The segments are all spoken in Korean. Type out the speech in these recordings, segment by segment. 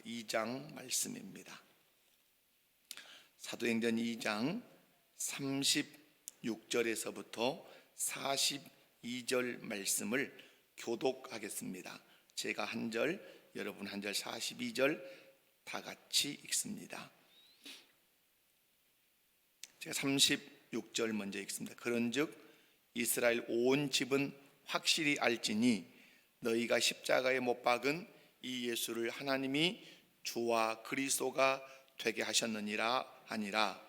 2장 말씀입니다. 사도행전 2장 36절에서부터 42절 말씀을 교독하겠습니다. 제가 한 절, 여러분 한 절, 42절 다 같이 읽습니다. 제가 36절 먼저 읽습니다. 그런즉 이스라엘 온 집은 확실히 알지니 너희가 십자가에 못 박은 이 예수를 하나님이 주와 그리스도가 되게 하셨느니라 하니라.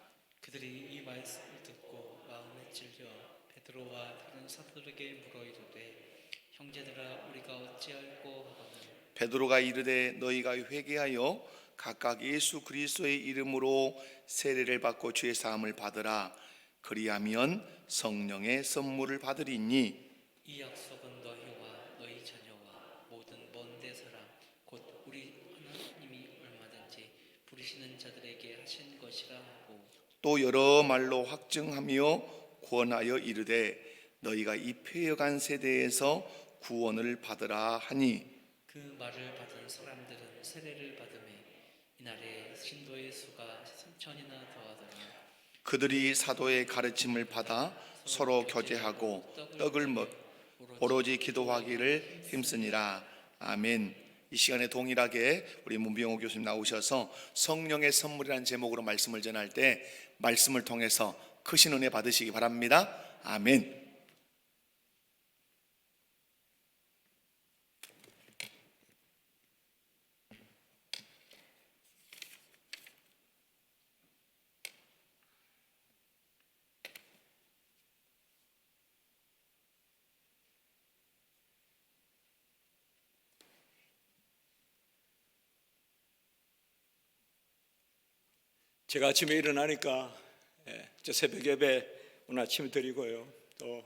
그들이 이 말씀을 듣고 마음에 찔려 베드로와 다른 사도들에게 물어 이르되 형제들아 우리가 어찌할꼬 하거늘 베드로가 이르되 너희가 회개하여 각각 예수 그리스도의 이름으로 세례를 받고 죄 사함을 받으라. 그리하면 성령의 선물을 받으리니 이 약속은 너희와 너희 자녀와 모든 먼데 사람 곧 우리 하나님이 얼마든지 부르시는 자들에게 하신 것이라 하고 또 여러 말로 확증하며 권하여 이르되 너희가 이 패여간 세대에서 구원을 받으라 하니 그 말을 받은 사람들은 세례를 받음에 이날에 신도의 수가 3,000이나 더하더라. 그들이 사도의 가르침을 받아 서로 교제하고 떡을 오로지 기도하기를 힘쓰니라. 아멘. 이 시간에 동일하게 우리 문병호 교수님 나오셔서 성령의 선물이라는 제목으로 말씀을 전할 때 말씀을 통해서 크신 은혜 받으시기 바랍니다. 아멘. 제가 아침에 일어나니까 저 새벽 예배 오늘 아침 드리고요. 또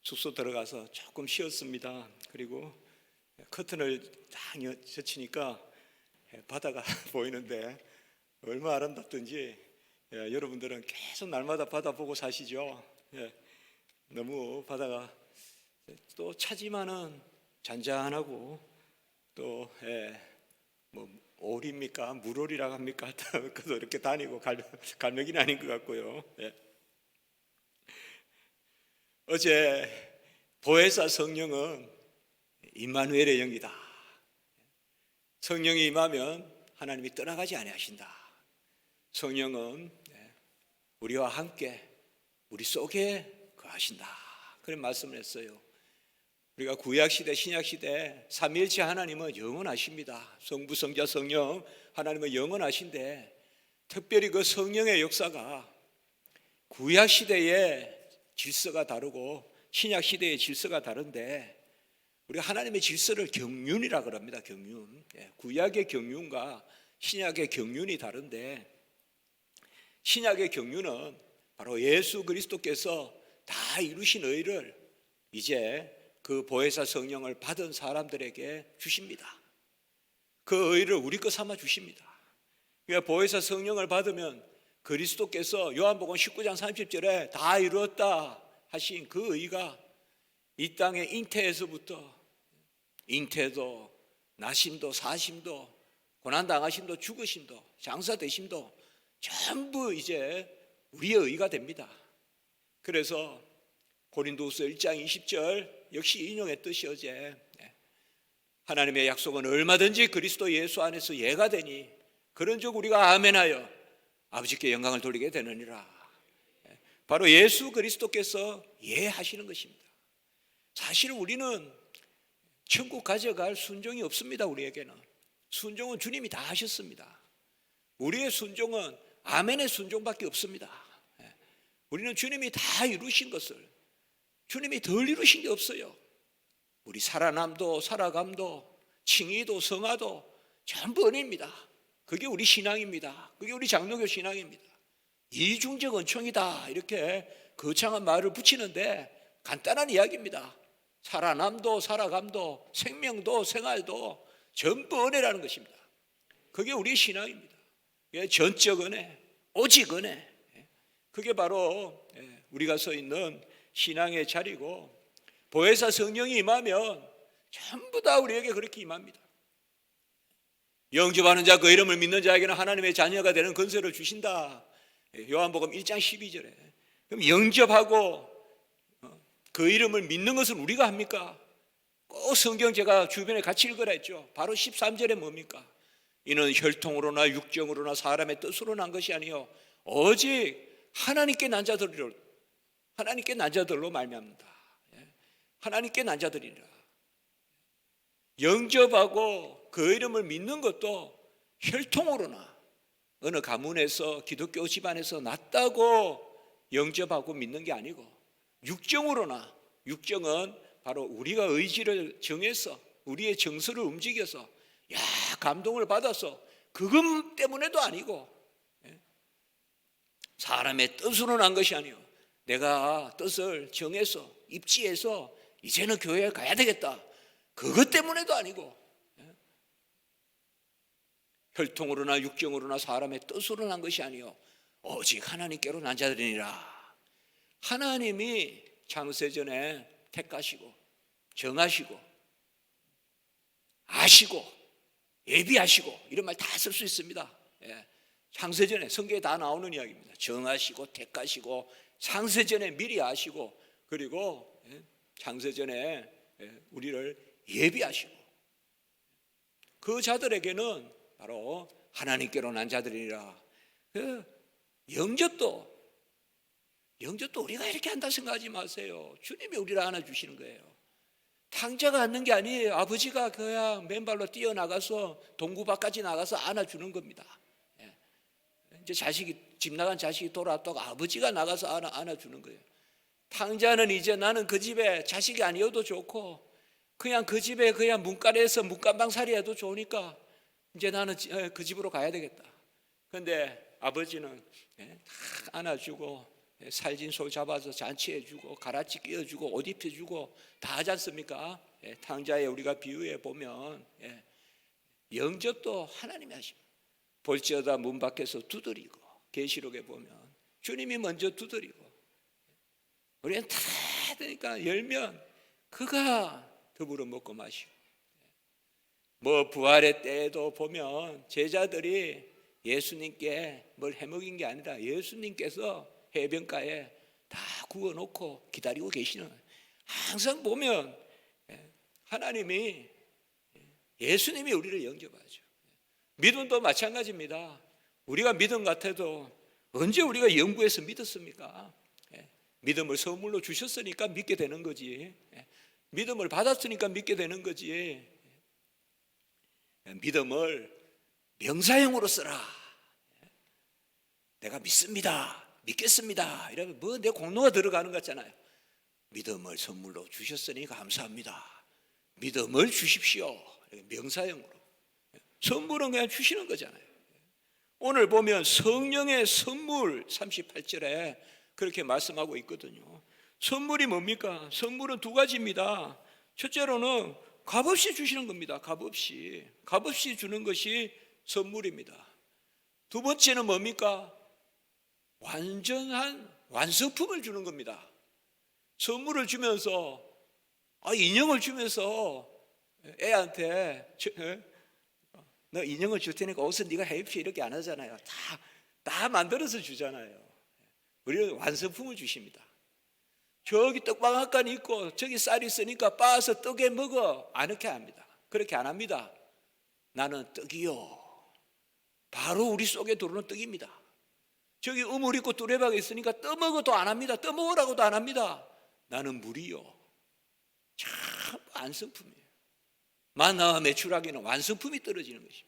숙소 들어가서 조금 쉬었습니다. 그리고 커튼을 딱 젖히니까 바다가 보이는데 얼마나 아름답든지 여러분들은 계속 날마다 바다 보고 사시죠. 너무 바다가 또 차지만은 잔잔하고 또 뭐 오리입니까? 물오리라고 합니까? 그도 이렇게 다니고 갈매기는 아닌 것 같고요. 어제 보혜사 성령은 임마누엘의 영이다. 성령이 임하면 하나님이 떠나가지 아니하신다. 성령은 우리와 함께 우리 속에 거하신다. 그런 말씀을 했어요. 우리가 구약시대 신약시대 삼위일체 하나님은 영원하십니다. 성부 성자 성령 하나님은 영원하신데 특별히 그 성령의 역사가 구약시대의 질서가 다르고 신약시대의 질서가 다른데 우리가 하나님의 질서를 경륜이라 그럽니다. 경륜. 구약의 경륜과 신약의 경륜이 다른데 신약의 경륜은 바로 예수 그리스도께서 다 이루신 의를 이제 그 보혜사 성령을 받은 사람들에게 주십니다. 그 의를 우리 것 삼아 주십니다. 그러니까 보혜사 성령을 받으면 그리스도께서 요한복음 19장 30절에 다 이루었다 하신 그 의가 이 땅의 잉태에서부터 잉태도 나심도 사심도 고난당하심도 죽으심도 장사되심도 전부 이제 우리의 의가 됩니다. 그래서 고린도후서 1장 20절 역시 인용했듯이 어제 하나님의 약속은 얼마든지 그리스도 예수 안에서 예가 되니 그런즉 우리가 아멘하여 아버지께 영광을 돌리게 되느니라. 바로 예수 그리스도께서 예하시는 것입니다. 사실 우리는 천국 가져갈 순종이 없습니다. 우리에게는 순종은 주님이 다 하셨습니다. 우리의 순종은 아멘의 순종밖에 없습니다. 우리는 주님이 다 이루신 것을 주님이 덜 이루신 게 없어요. 우리 살아남도 살아감도 칭의도 성화도 전부 은혜입니다. 그게 우리 신앙입니다. 그게 우리 장로교 신앙입니다. 이중적 은총이다 이렇게 거창한 말을 붙이는데 간단한 이야기입니다. 살아남도 살아감도 생명도 생활도 전부 은혜라는 것입니다. 그게 우리의 신앙입니다. 전적 은혜, 오직 은혜. 그게 바로 우리가 서 있는 신앙의 자리고 보혜사 성령이 임하면 전부 다 우리에게 그렇게 임합니다. 영접하는 자 그 이름을 믿는 자에게는 하나님의 자녀가 되는 권세를 주신다. 요한복음 1장 12절에. 그럼 영접하고 그 이름을 믿는 것은 우리가 합니까? 꼭 성경 제가 주변에 같이 읽으라 했죠. 바로 13절에 뭡니까? 이는 혈통으로나 육정으로나 사람의 뜻으로 난 것이 아니요 오직 하나님께 난 자들로 말미암는다. 하나님께 난 자들이라. 영접하고 그 이름을 믿는 것도 혈통으로나 어느 가문에서 기독교 집안에서 났다고 영접하고 믿는 게 아니고 육정으로나, 육정은 바로 우리가 의지를 정해서 우리의 정서를 움직여서 감동을 받아서 그것 때문에도 아니고 사람의 뜻으로 난 것이 아니요 내가 뜻을 정해서 입지해서 이제는 교회에 가야 되겠다 그것 때문에도 아니고 혈통으로나 육정으로나 사람의 뜻으로 난 것이 아니요 오직 하나님께로 난 자들이니라. 하나님이 창세전에 택하시고 정하시고 아시고 예비하시고 이런 말 다 쓸 수 있습니다. 창세전에 성경에 다 나오는 이야기입니다. 정하시고 택하시고 창세전에 미리 아시고 그리고 창세전에 우리를 예비하시고 그 자들에게는 바로 하나님께로 난 자들이라. 영접도 우리가 이렇게 한다 생각하지 마세요. 주님이 우리를 안아주시는 거예요. 탕자가 앉는 게 아니에요. 아버지가 그냥 맨발로 뛰어나가서 동구밭까지 나가서 안아주는 겁니다. 이제 집 나간 자식이 돌아왔다고 아버지가 나가서 안아주는 거예요. 탕자는 이제 나는 그 집에 자식이 아니어도 좋고 그냥 그 집에 그냥 문간에서 문간방살이 해도 좋으니까 이제 나는 그 집으로 가야 되겠다. 그런데 아버지는 다 안아주고 살진 소 잡아서 잔치해주고 가라치 끼워주고 옷 입혀주고 다 하지 않습니까? 탕자에 우리가 비유해 보면 영접도 하나님이 하십니다. 볼지어다 문 밖에서 두드리고 계시록에 보면 주님이 먼저 두드리고 우리는 다 되니까 열면 그가 더불어 먹고 마시고 부활의 때에도 보면 제자들이 예수님께 뭘 해먹인 게 아니라 예수님께서 해변가에 다 구워놓고 기다리고 계시는 항상 보면 하나님이 예수님이 우리를 영접하죠. 믿음도 마찬가지입니다. 우리가 믿음 같아도 언제 우리가 연구해서 믿었습니까? 믿음을 선물로 주셨으니까 믿게 되는 거지. 믿음을 받았으니까 믿게 되는 거지. 믿음을 명사형으로 써라. 내가 믿습니다. 믿겠습니다. 이러면 내 공로가 들어가는 것 같잖아요. 믿음을 선물로 주셨으니 감사합니다. 믿음을 주십시오. 명사형으로. 선물은 그냥 주시는 거잖아요. 오늘 보면 성령의 선물 38절에 그렇게 말씀하고 있거든요. 선물이 뭡니까? 선물은 두 가지입니다. 첫째로는 값없이 주시는 겁니다. 값없이 주는 것이 선물입니다. 두 번째는 뭡니까? 완전한 완성품을 주는 겁니다. 선물을 주면서 인형을 주면서 애한테 너 인형을 줄 테니까 옷은 네가 해 입히 이렇게 안 하잖아요. 다 만들어서 주잖아요. 우리는 완성품을 주십니다. 저기 떡방앗간이 있고 저기 쌀이 있으니까 빻아서 떡에 먹어 안 이렇게 합니다. 그렇게 안 합니다. 나는 떡이요. 바로 우리 속에 들어오는 떡입니다. 저기 우물 있고 뚜레박이 있으니까 떠먹어도 안 합니다. 떠먹으라고도 안 합니다. 나는 물이요. 참 완성품이에요. 만나와 메추라기는 완성품이 떨어지는 것입니다.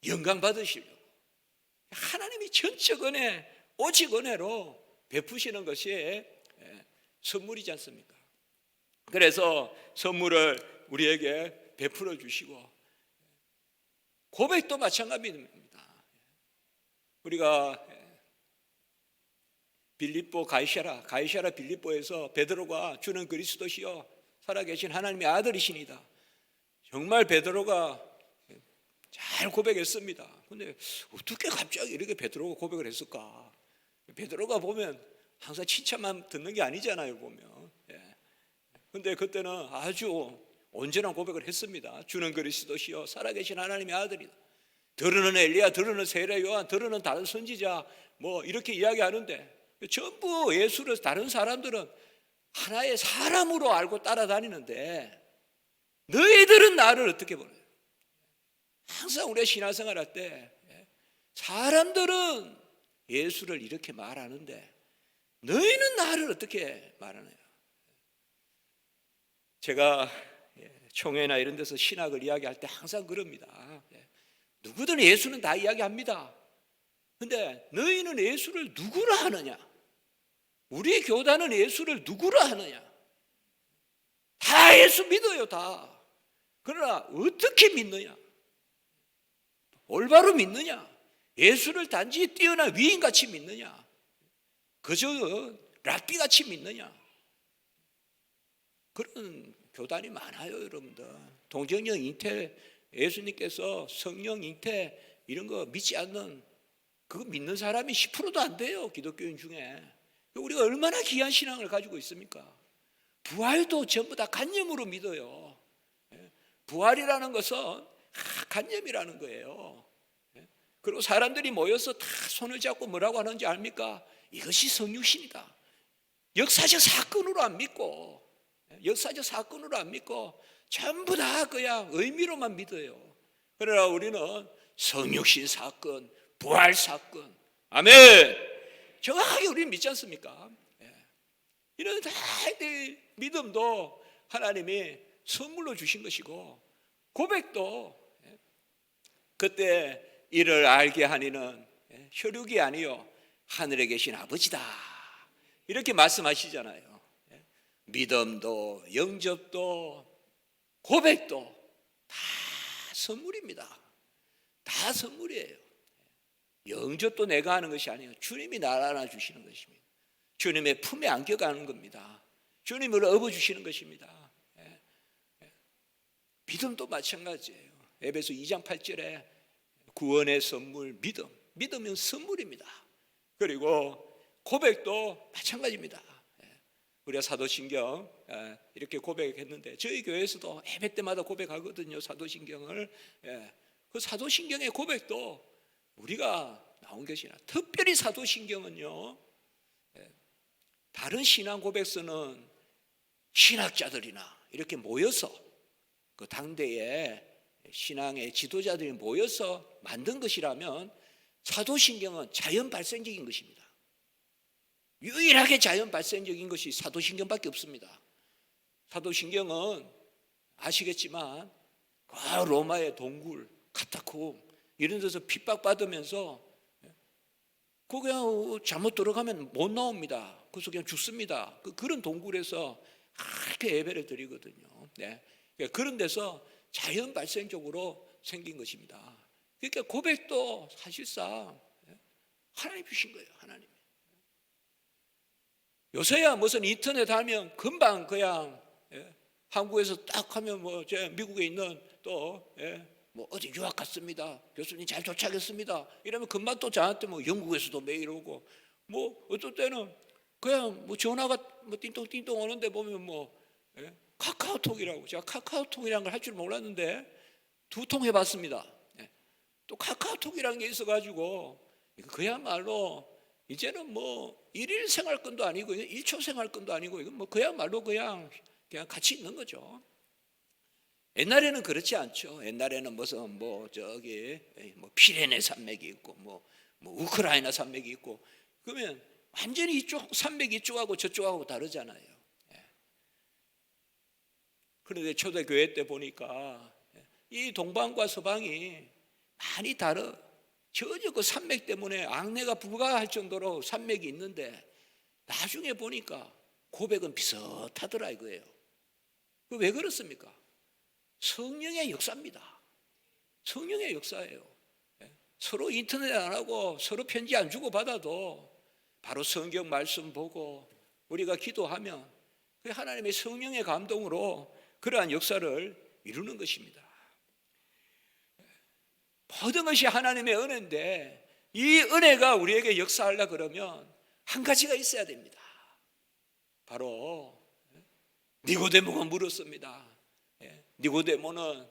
영광 받으시려고 하나님이 전적 은혜 오직 은혜로 베푸시는 것이 선물이지 않습니까? 그래서 선물을 우리에게 베풀어 주시고 고백도 마찬가지입니다. 우리가 빌립보 가이사라 빌립보에서 베드로가 주는 그리스도시요 살아계신 하나님의 아들이시니다. 정말 베드로가 잘 고백했습니다. 근데 어떻게 갑자기 이렇게 베드로가 고백을 했을까? 베드로가 보면 항상 칭찬만 듣는 게 아니잖아요, 보면. 근데 그때는 아주 온전한 고백을 했습니다. 주는 그리스도시요 살아계신 하나님의 아들이다. 들으는 엘리야, 들으는 세례 요한, 들으는 다른 선지자 뭐 이렇게 이야기하는데 전부 예수를 다른 사람들은 하나의 사람으로 알고 따라다니는데 너희들은 나를 어떻게 보나요? 항상 우리가 신앙생활 할 때 사람들은 예수를 이렇게 말하는데 너희는 나를 어떻게 말하나요? 제가 총회나 이런 데서 신학을 이야기할 때 항상 그럽니다. 누구든 예수는 다 이야기합니다. 근데 너희는 예수를 누구라 하느냐? 우리 교단은 예수를 누구라 하느냐? 다 예수 믿어요, 다. 그러나 어떻게 믿느냐? 올바로 믿느냐? 예수를 단지 뛰어난 위인같이 믿느냐? 그저 랍비같이 믿느냐? 그런 교단이 많아요, 여러분들. 동정령 잉태, 예수님께서 성령 잉태 이런 거 믿지 않는, 그거 믿는 사람이 10%도 안 돼요, 기독교인 중에. 우리가 얼마나 귀한 신앙을 가지고 있습니까? 부활도 전부 다 간념으로 믿어요. 부활이라는 것은 간념이라는 거예요. 그리고 사람들이 모여서 다 손을 잡고 뭐라고 하는지 압니까? 이것이 성육신이다. 역사적 사건으로 안 믿고, 역사적 사건으로 안 믿고 전부 다 그냥 의미로만 믿어요. 그러나 우리는 성육신 사건, 부활 사건, 아멘, 정확하게 우리는 믿지 않습니까? 이런 다 믿음도 하나님이 선물로 주신 것이고, 고백도 그때 이를 알게 하니는 혈육이 아니요 하늘에 계신 아버지다, 이렇게 말씀하시잖아요. 믿음도 영접도 고백도 다 선물입니다. 다 선물이에요. 영접도 내가 하는 것이 아니에요. 주님이 나를 주시는 것입니다. 주님의 품에 안겨가는 겁니다. 주님을 업어주시는 것입니다. 믿음도 마찬가지예요. 에베소 2장 8절에 구원의 선물 믿음, 믿음은 선물입니다. 그리고 고백도 마찬가지입니다. 우리가 사도신경 이렇게 고백했는데 저희 교회에서도 예배 때마다 고백하거든요, 사도신경을. 그 사도신경의 고백도 우리가 나온 것이 아니라, 특별히 사도신경은요, 다른 신앙 고백서는 신학자들이나 이렇게 모여서 그 당대의 신앙의 지도자들이 모여서 만든 것이라면, 사도신경은 자연 발생적인 것입니다. 유일하게 자연 발생적인 것이 사도신경밖에 없습니다. 사도신경은 아시겠지만 로마의 동굴, 카타콤 이런 데서 핍박받으면서 그냥 잘못 들어가면 못 나옵니다. 그래서 그냥 죽습니다. 그런 동굴에서 그렇게 예배를 드리거든요. 그런 데서 자연 발생적으로 생긴 것입니다. 그러니까 고백도 사실상 하나님 주신 거예요, 하나님. 요새야 무슨 인터넷 하면 금방 그냥 한국에서 딱 하면 뭐 미국에 있는 또 뭐 어디 유학 갔습니다, 교수님 잘 도착했습니다 이러면 금방 또 저한테 뭐 영국에서도 메일 오고, 뭐 어떨 때는 그냥 뭐 전화가 뭐 띵동띵동 오는데 보면 뭐 카카오톡이라고, 제가 카카오톡이라는 걸 할 줄 몰랐는데 2통 해봤습니다. 또 카카오톡이라는 게 있어가지고 그야말로 이제는 뭐 1일 생활권도 아니고 1초 생활권도 아니고 이건 뭐 그야말로 그냥 같이 있는 거죠. 옛날에는 그렇지 않죠. 옛날에는 무슨 뭐 저기 뭐 피레네 산맥이 있고 뭐 우크라이나 산맥이 있고, 그러면 완전히 이쪽 산맥 이쪽하고 저쪽하고 다르잖아요. 그런데 초대교회 때 보니까 이 동방과 서방이 많이 다르. 전혀 그 산맥 때문에 앙내가 불가할 정도로 산맥이 있는데 나중에 보니까 고백은 비슷하더라 이거예요. 왜 그렇습니까? 성령의 역사입니다. 성령의 역사예요. 서로 인터넷 안 하고 서로 편지 안 주고 받아도 바로 성경 말씀 보고 우리가 기도하면 하나님의 성령의 감동으로 그러한 역사를 이루는 것입니다. 모든 것이 하나님의 은혜인데 이 은혜가 우리에게 역사하려 그러면 한 가지가 있어야 됩니다. 바로 니고데모가 물었습니다. 니고데모는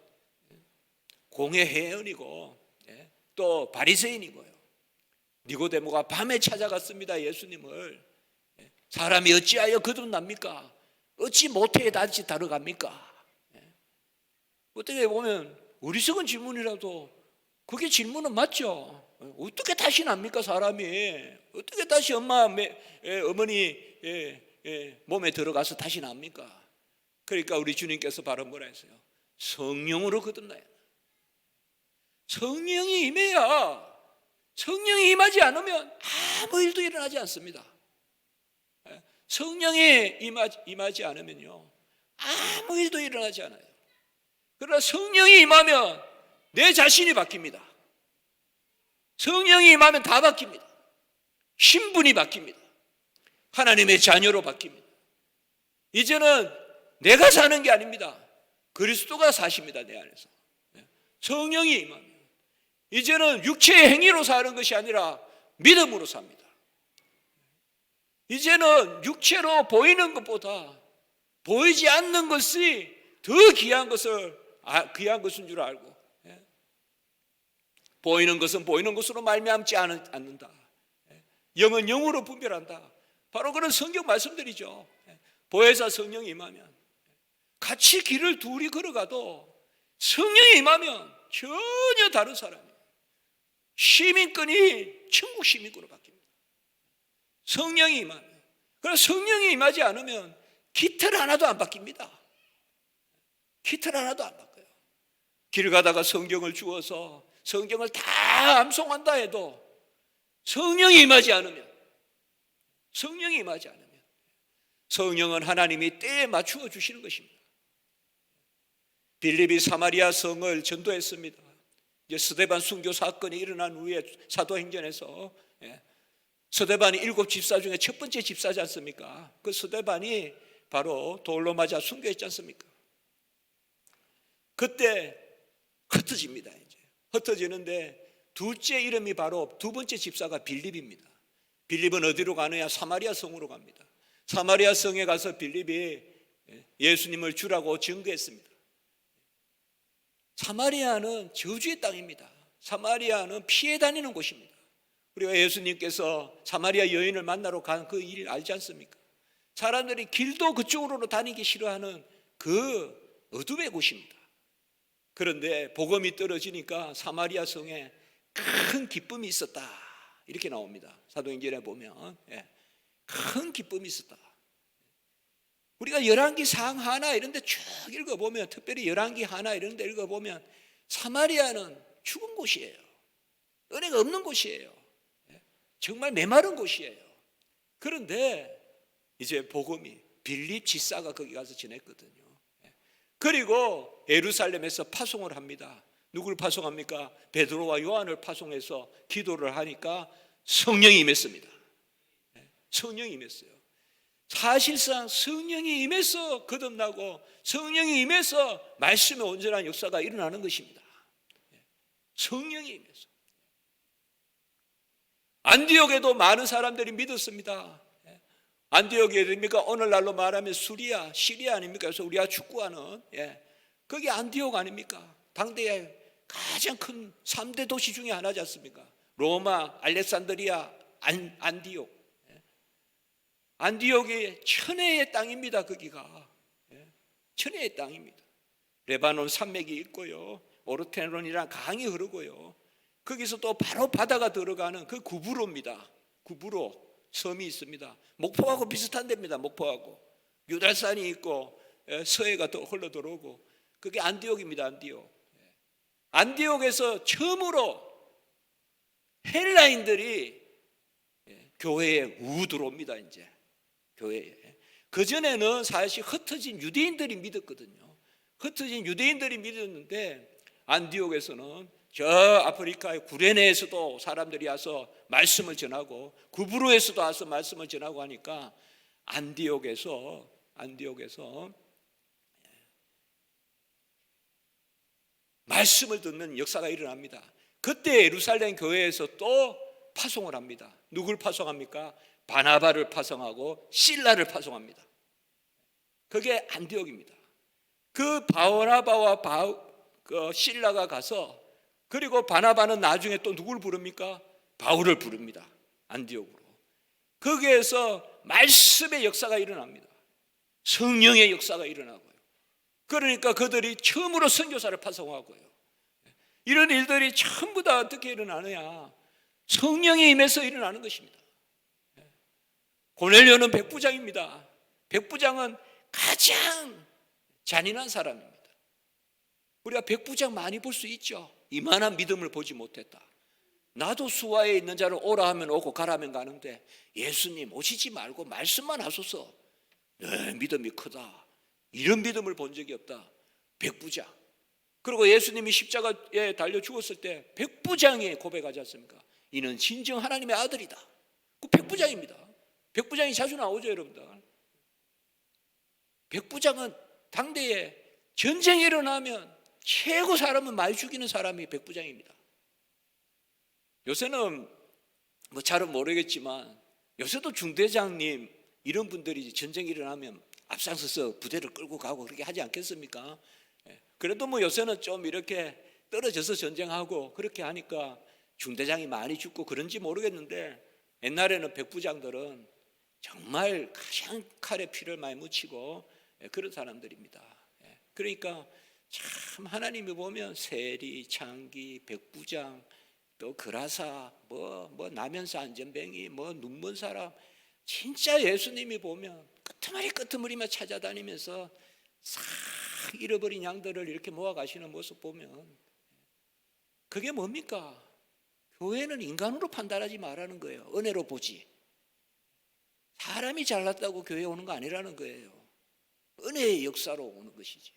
공회 회원이고 또 바리새인이고요. 니고데모가 밤에 찾아갔습니다. 예수님을. 사람이 어찌하여 거듭납니까? 어찌 모태에 다시 들어갑니까? 어떻게 보면 어리석은 질문이라도 그게 질문은 맞죠. 어떻게 다시 납니까 사람이? 어떻게 다시 어머니 몸에 들어가서 다시 납니까? 그러니까 우리 주님께서 바로 뭐라 했어요? 성령으로 거듭나야 돼. 성령이 임해야, 성령이 임하지 않으면 아무 일도 일어나지 않습니다. 성령이 임하지 않으면요 아무 일도 일어나지 않아요. 그러나 성령이 임하면 내 자신이 바뀝니다. 성령이 임하면 다 바뀝니다. 신분이 바뀝니다. 하나님의 자녀로 바뀝니다. 이제는 내가 사는 게 아닙니다. 그리스도가 사십니다. 내 안에서. 성령이 임하면 이제는 육체의 행위로 사는 것이 아니라 믿음으로 삽니다. 이제는 육체로 보이는 것보다 보이지 않는 것이 더 귀한 것인 줄 알고, 보이는 것은 보이는 것으로 말미암지 않는다. 영은 영으로 분별한다. 바로 그런 성경 말씀들이죠. 보혜사 성령이 임하면 같이 길을 둘이 걸어가도 성령이 임하면 전혀 다른 사람이에요. 시민권이 천국 시민권으로 바뀝니다. 성령이 임하면. 그래서 성령이 임하지 않으면 깃털 하나도 안 바뀝니다. 깃털 하나도 안 바뀌어요. 길 가다가 성경을 주어서 성경을 다 암송한다 해도 성령이 임하지 않으면, 성령은 하나님이 때에 맞추어 주시는 것입니다. 빌립이 사마리아 성을 전도했습니다. 이제 스데반 순교 사건이 일어난 후에 사도행전에서 스데반이 7 집사 중에 첫 번째 집사지 않습니까? 그 스데반이 바로 돌로 맞아 순교했지 않습니까? 그때 흩어집니다. 이제 흩어지는데 둘째 이름이 바로 두 번째 집사가 빌립입니다. 빌립은 어디로 가느냐? 사마리아 성으로 갑니다. 사마리아 성에 가서 빌립이 예수님을 주라고 증거했습니다. 사마리아는 저주의 땅입니다. 사마리아는 피해 다니는 곳입니다. 우리가 예수님께서 사마리아 여인을 만나러 간 그 일 알지 않습니까? 사람들이 길도 그쪽으로 다니기 싫어하는 그 어둠의 곳입니다. 그런데 복음이 떨어지니까 사마리아 성에 큰 기쁨이 있었다, 이렇게 나옵니다. 사도행전에 보면 큰 기쁨이 있었다. 우리가 열왕기상 하나 이런 데 쭉 읽어보면, 특별히 열왕기 하나 이런 데 읽어보면 사마리아는 죽은 곳이에요. 은혜가 없는 곳이에요. 정말 메마른 곳이에요. 그런데 이제 복음이, 빌립 집사가 거기 가서 지냈거든요. 그리고 예루살렘에서 파송을 합니다. 누구를 파송합니까? 베드로와 요한을 파송해서 기도를 하니까 성령이 임했습니다. 성령이 임했어요. 사실상 성령이 임해서 거듭나고 성령이 임해서 말씀의 온전한 역사가 일어나는 것입니다. 성령이 임해서. 안디옥에도 많은 사람들이 믿었습니다. 안디옥이 어디입니까? 오늘날로 말하면 수리아, 시리아 아닙니까? 그래서 우리가 축구하는, 거기 안디옥 아닙니까? 당대의 가장 큰 3대 도시 중에 하나지 않습니까? 로마, 알렉산드리아, 안디옥. 안디옥이 천혜의 땅입니다. 거기가 천혜의 땅입니다. 레바논 산맥이 있고요, 오르테논이란 강이 흐르고요, 거기서 또 바로 바다가 들어가는 그 구브로입니다. 구브로 섬이 있습니다. 목포하고 비슷한 데입니다. 목포하고 유달산이 있고 서해가 또 흘러 들어오고, 그게 안디옥입니다. 안디옥에서 처음으로 헬라인들이 교회에 들어옵니다. 이제 교회에. 그전에는 사실 흩어진 유대인들이 믿었거든요. 흩어진 유대인들이 믿었는데 안디옥에서는 저 아프리카의 구레네에서도 사람들이 와서 말씀을 전하고, 구브로에서도 와서 말씀을 전하고 하니까 안디옥에서 말씀을 듣는 역사가 일어납니다. 그때 예루살렘 교회에서 또 파송을 합니다. 누굴 파송합니까? 바나바를 파송하고 실라를 파송합니다. 그게 안디옥입니다. 그 바나바와 그 실라가 가서, 그리고 바나바는 나중에 또 누구를 부릅니까? 바울을 부릅니다. 안디옥으로. 거기에서 말씀의 역사가 일어납니다. 성령의 역사가 일어나고요. 그러니까 그들이 처음으로 선교사를 파송하고요. 이런 일들이 전부 다 어떻게 일어나느냐? 성령에 임해서 일어나는 것입니다. 고넬료는 백부장입니다. 백부장은 가장 잔인한 사람입니다. 우리가 백부장 많이 볼 수 있죠. 이만한 믿음을 보지 못했다. 나도 수하에 있는 자를 오라 하면 오고 가라 하면 가는데, 예수님 오시지 말고 말씀만 하소서. 네, 믿음이 크다. 이런 믿음을 본 적이 없다. 백부장. 그리고 예수님이 십자가에 달려 죽었을 때 백부장이 고백하지 않습니까? 이는 진정 하나님의 아들이다. 그 백부장입니다. 백부장이 자주 나오죠, 여러분들. 백부장은 당대에 전쟁이 일어나면 최고 사람은 많이 죽이는 사람이 백부장입니다. 요새는 뭐 잘은 모르겠지만, 요새도 중대장님 이런 분들이 전쟁이 일어나면 앞장서서 부대를 끌고 가고 그렇게 하지 않겠습니까? 그래도 뭐 요새는 좀 이렇게 떨어져서 전쟁하고 그렇게 하니까 중대장이 많이 죽고 그런지 모르겠는데, 옛날에는 백부장들은 정말 가장 칼에 피를 많이 묻히고 그런 사람들입니다. 그러니까 참 하나님이 보면 세리, 장기, 백부장, 또 그라사, 뭐 나면서 안전뱅이, 뭐 눈먼 사람, 진짜 예수님이 보면 끄트머리만 찾아다니면서 싹 잃어버린 양들을 이렇게 모아가시는 모습 보면, 그게 뭡니까? 교회는 인간으로 판단하지 말라는 거예요. 은혜로 보지. 사람이 잘났다고 교회에 오는 거 아니라는 거예요. 은혜의 역사로 오는 것이죠.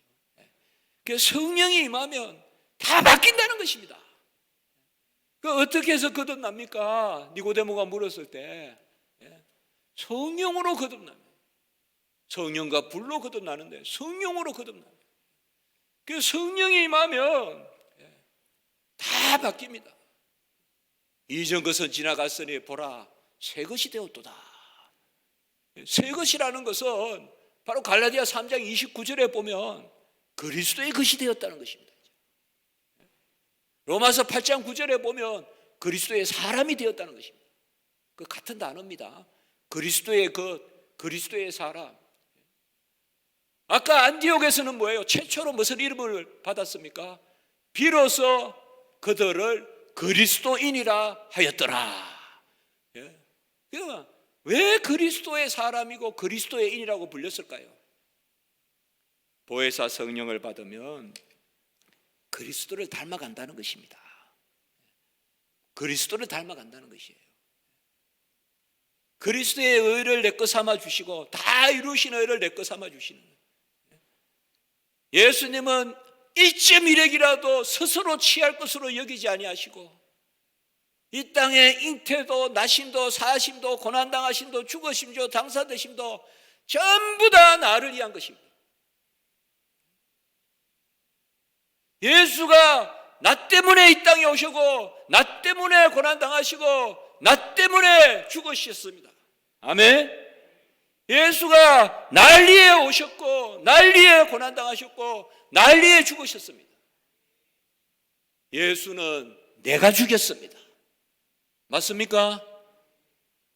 그래서 성령이 임하면 다 바뀐다는 것입니다. 그 어떻게 해서 거듭납니까? 니고데모가 물었을 때 성령으로 거듭납니다. 성령과 불로 거듭나는데 성령으로 거듭납니다. 그 성령이 임하면 다 바뀝니다. 이전 것은 지나갔으니 보라 새 것이 되었도다. 새 것이라는 것은 바로 갈라디아 3장 29절에 보면 그리스도의 것이 되었다는 것입니다. 로마서 8장 9절에 보면 그리스도의 사람이 되었다는 것입니다. 그 같은 단어입니다. 그리스도의 것, 그리스도의 사람. 아까 안디옥에서는 뭐예요? 최초로 무슨 이름을 받았습니까? 비로소 그들을 그리스도인이라 하였더라. 그러니까 왜 그리스도의 사람이고 그리스도의 인이라고 불렸을까요? 보혜사 성령을 받으면 그리스도를 닮아간다는 것입니다. 그리스도를 닮아간다는 것이에요. 그리스도의 의를 내 것 삼아 주시고 다 이루신 의를 내 것 삼아 주시는 거예요. 예수님은 1.1핵이라도 스스로 취할 것으로 여기지 아니하시고, 이 땅에 잉태도 나심도 사심도 고난당하심도 죽으심도 당사되심도 전부 다 나를 위한 것입니다. 예수가 나 때문에 이 땅에 오시고 나 때문에 고난당하시고 나 때문에 죽으셨습니다. 아멘. 예수가 날 위해 오셨고 날 위해 고난당하셨고 날 위해 죽으셨습니다. 예수는 내가 죽였습니다. 맞습니까?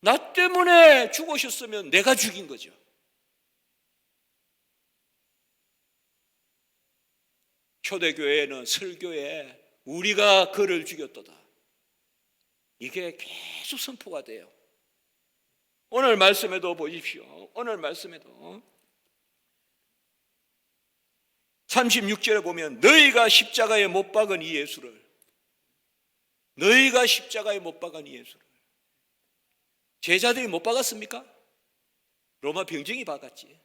나 때문에 죽으셨으면 내가 죽인 거죠. 초대교회는 설교에 우리가 그를 죽였도다, 이게 계속 선포가 돼요. 오늘 말씀에도 보십시오. 오늘 말씀에도 36절에 보면 너희가 십자가에 못 박은 이 예수를, 너희가 십자가에 못 박은 이 예수를 제자들이 못 박았습니까? 로마 병정이 박았지.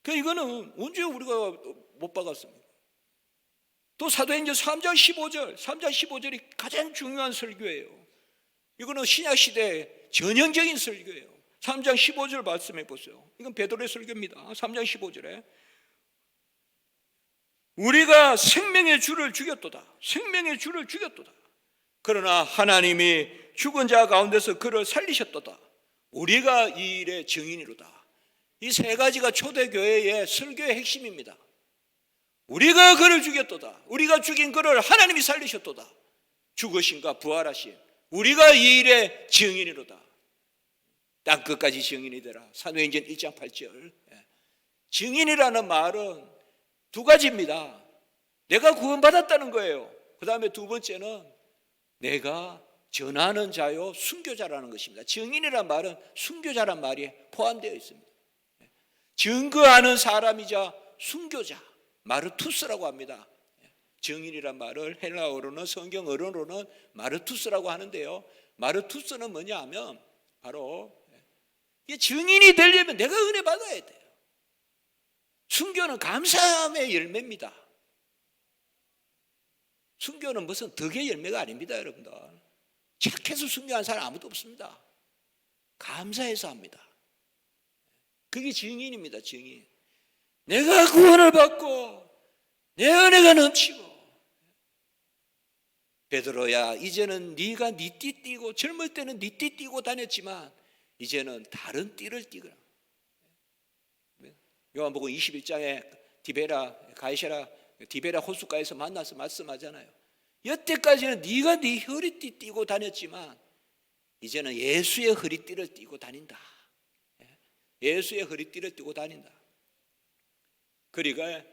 그 이거는 언제 우리가 못 박았습니까? 또 사도행전 3장 15절이 가장 중요한 설교예요. 이거는 신약시대 전형적인 설교예요. 3장 15절 말씀해 보세요. 이건 베드로의 설교입니다. 3장 15절에 우리가 생명의 주를 죽였도다. 생명의 주를 죽였도다. 그러나 하나님이 죽은 자 가운데서 그를 살리셨도다. 우리가 이 일의 증인이로다. 이 세 가지가 초대교회의 설교의 핵심입니다. 우리가 그를 죽였도다. 우리가 죽인 그를 하나님이 살리셨도다. 죽으심과 부활하심, 우리가 이 일의 증인이로다. 땅끝까지 증인이 되라. 사도행전 1장 8절. 증인이라는 말은 두 가지입니다. 내가 구원받았다는 거예요. 그 다음에 두 번째는 내가 전하는 자요 순교자라는 것입니다. 증인이란 말은 순교자란 말이 포함되어 있습니다. 증거하는 사람이자 순교자, 마르투스라고 합니다. 증인이란 말을 헬라어로는, 성경 어로는 마르투스라고 하는데요, 마르투스는 뭐냐 하면 바로 증인이 되려면 내가 은혜 받아야 돼요. 순교는 감사함의 열매입니다. 순교는 무슨 덕의 열매가 아닙니다, 여러분들. 착해서 순교한 사람 아무도 없습니다. 감사해서 합니다. 그게 증인입니다, 증인. 내가 구원을 받고 내 은혜가 넘치고, 베드로야, 이제는 네가 네 띠 띠고, 젊을 때는 네 띠 띠고 다녔지만 이제는 다른 띠를 띠거라. 요한복음 21장에 디베라 호숫가에서 만나서 말씀하잖아요. 여태까지는 네가 네 허리띠 띠고 다녔지만 이제는 예수의 허리띠를 띠고 다닌다. 예수의 허리띠를 띠고 다닌다. 그러니까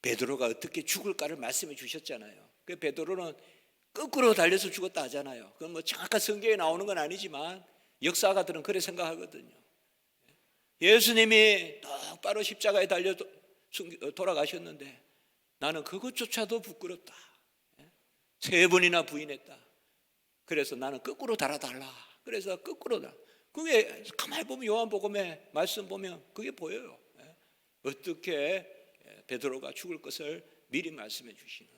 베드로가 어떻게 죽을까를 말씀해 주셨잖아요. 그 베드로는 거꾸로 달려서 죽었다 하잖아요. 그건 뭐 정확한 성경에 나오는 건 아니지만 역사가들은 그래 생각하거든요. 예수님이 똑바로 십자가에 달려 돌아가셨는데 나는 그것조차도 부끄럽다. 3번이나 부인했다. 그래서 나는 거꾸로 달아달라. 그래서 거꾸로 달아. 그게 가만히 보면 요한복음의 말씀 보면 그게 보여요. 어떻게 베드로가 죽을 것을 미리 말씀해 주시는.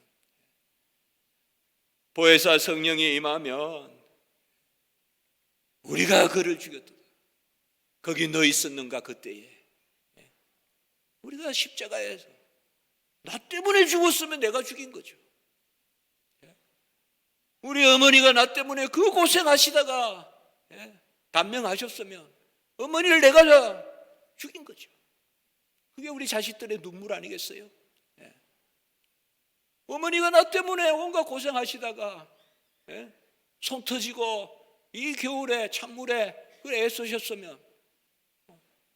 보혜사 성령이 임하면 우리가 그를 죽였다. 거기 너 있었는가 그때에. 우리가 십자가에서 나 때문에 죽었으면 내가 죽인 거죠. 우리 어머니가 나 때문에 그 고생하시다가 단명하셨으면 어머니를 내가 죽인 거죠. 그게 우리 자식들의 눈물 아니겠어요? 어머니가 나 때문에 온갖 고생하시다가 손 터지고 이 겨울에 찬물에 그래 애쓰셨으면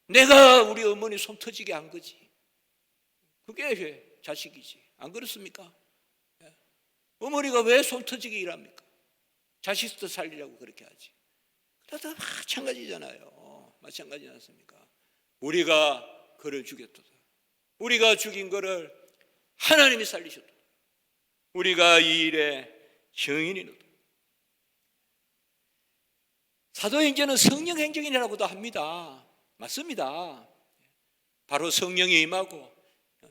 내가 우리 어머니 손 터지게 한 거지. 그게 자식이지. 안 그렇습니까? 어머니가 왜 손 터지게 일합니까? 자식도 살리려고 그렇게 하지. 다 마찬가지잖아요. 마찬가지지 않습니까? 우리가 그를 죽였도다. 우리가 죽인 그를 하나님이 살리셨도다. 우리가 이 일의 증인이로다. 사도행전은 성령 행정이라고도 합니다. 맞습니다. 바로 성령이 임하고,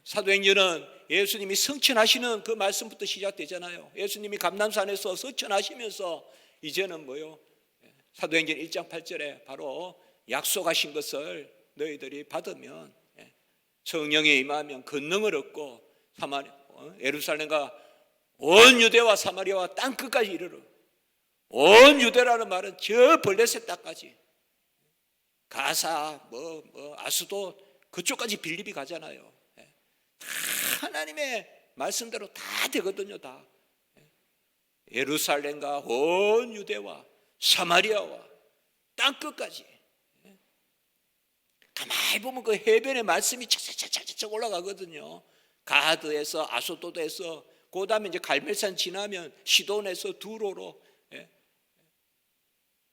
사도행전은 예수님이 성천하시는 그 말씀부터 시작되잖아요. 예수님이 감람산에서 성천하시면서 이제는 뭐요? 사도행전 1장 8절에 바로 약속하신 것을 너희들이 받으면, 성령이 임하면 권능을 얻고 예루살렘과 온 유대와 사마리아와 땅 끝까지 이르러, 온 유대라는 말은 저 블레셋 땅까지, 가사 아수도 그쪽까지 빌립이 가잖아요. 다 하나님의 말씀대로 다 되거든요. 다 예루살렘과 온 유대와 사마리아와 땅 끝까지. 가만히 보면 그 해변의 말씀이 차차차차차 올라가거든요. 가드에서 아소도에서, 그 다음에 이제 갈멜산 지나면 시돈에서 두로로,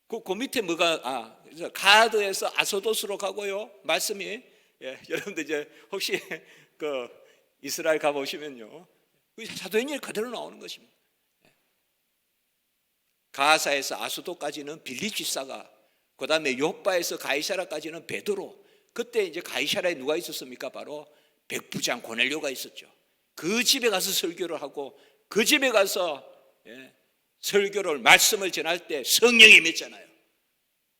그 밑에 뭐가, 가드에서 아소도스로 가고요. 말씀이, 여러분들 이제 혹시 그 이스라엘 가보시면요, 사도행전이 그대로 나오는 것입니다. 가사에서 아소도까지는 빌립 집사가, 그 다음에 요빠에서 가이사라까지는 베드로. 그때 이제 가이사라에 누가 있었습니까? 바로 백부장 고넬료가 있었죠. 그 집에 가서 설교를 하고, 그 집에 가서 설교를, 말씀을 전할 때 성령이 임했잖아요.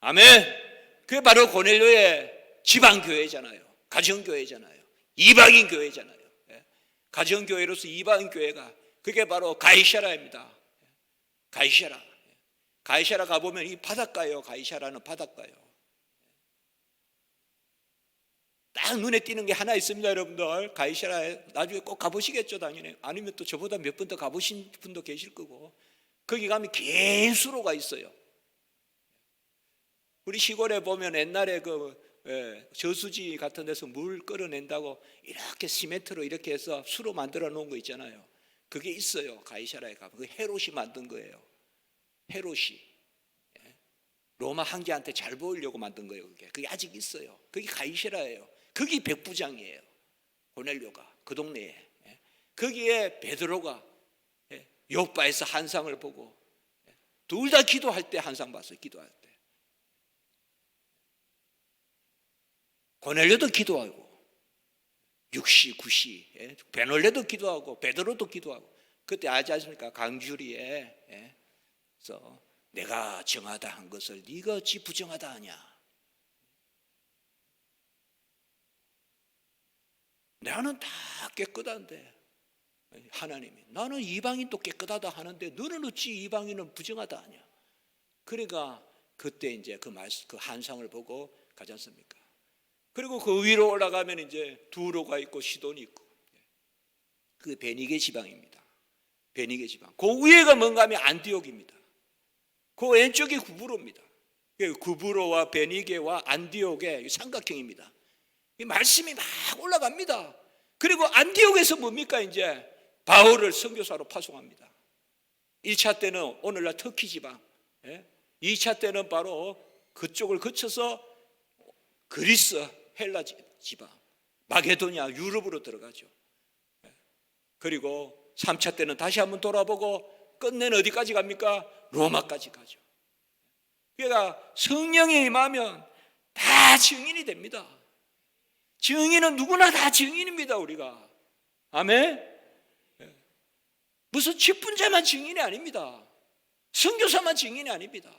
아멘. 그게 바로 고넬료의 지방교회잖아요. 가정교회잖아요. 이방인 교회잖아요. 가정교회로서 이방인 교회가, 그게 바로 가이사라입니다. 가이사라 가보면 이 바닷가예요. 가이사라는 바닷가예요. 딱 딱 눈에 띄는 게 하나 있습니다, 여러분들. 가이사라에 나중에 꼭 가보시겠죠, 당연히. 아니면 또 저보다 몇 분 더 가보신 분도 계실 거고. 거기 가면 긴 수로가 있어요. 우리 시골에 보면 옛날에 저수지 같은 데서 물 끌어낸다고 이렇게 시멘트로 이렇게 해서 수로 만들어 놓은 거 있잖아요. 그게 있어요, 가이사라에 가면. 그 헤롯이 만든 거예요. 헤롯이. 로마 황제한테 잘 보이려고 만든 거예요. 그게 아직 있어요. 그게 가이사라예요. 거기 백부장이에요. 고넬료가 그 동네에. 거기에 베드로가 요바에서 한상을 보고 둘 다 기도할 때 한상 봤어요. 기도할 때. 고넬료도 기도하고 6시, 9시 베놀레도 기도하고 베드로도 기도하고. 그때 아지 않습니까? 강주리에 그래서 내가 정하다 한 것을 네가 어찌 부정하다 하냐. 나는 다 깨끗한데 하나님이 나는 이방인도 깨끗하다 하는데 너는 어찌 이방인은 부정하다 하냐. 그러니까 그때 이제 그 한상을 보고 가지 않습니까? 그리고 그 위로 올라가면 이제 두로가 있고 시돈이 있고 그 베니게 지방입니다. 베니게 지방. 그 위에가 뭔가 하면 안디옥입니다. 그 왼쪽이 구브로입니다. 구브로와 베니게와 안디옥의 삼각형입니다. 이 말씀이 막 올라갑니다. 그리고 안디옥에서 뭡니까? 이제 바울을 선교사로 파송합니다. 1차 때는 오늘날 터키 지방, 2차 때는 바로 그쪽을 거쳐서 그리스, 헬라 지방, 마게도냐, 유럽으로 들어가죠. 그리고 3차 때는 다시 한번 돌아보고 끝내는 어디까지 갑니까? 로마까지 가죠. 그러니까 성령이 임하면 다 증인이 됩니다. 증인은 누구나 다 증인입니다, 우리가. 아멘? 무슨 직분자만 증인이 아닙니다. 선교사만 증인이 아닙니다.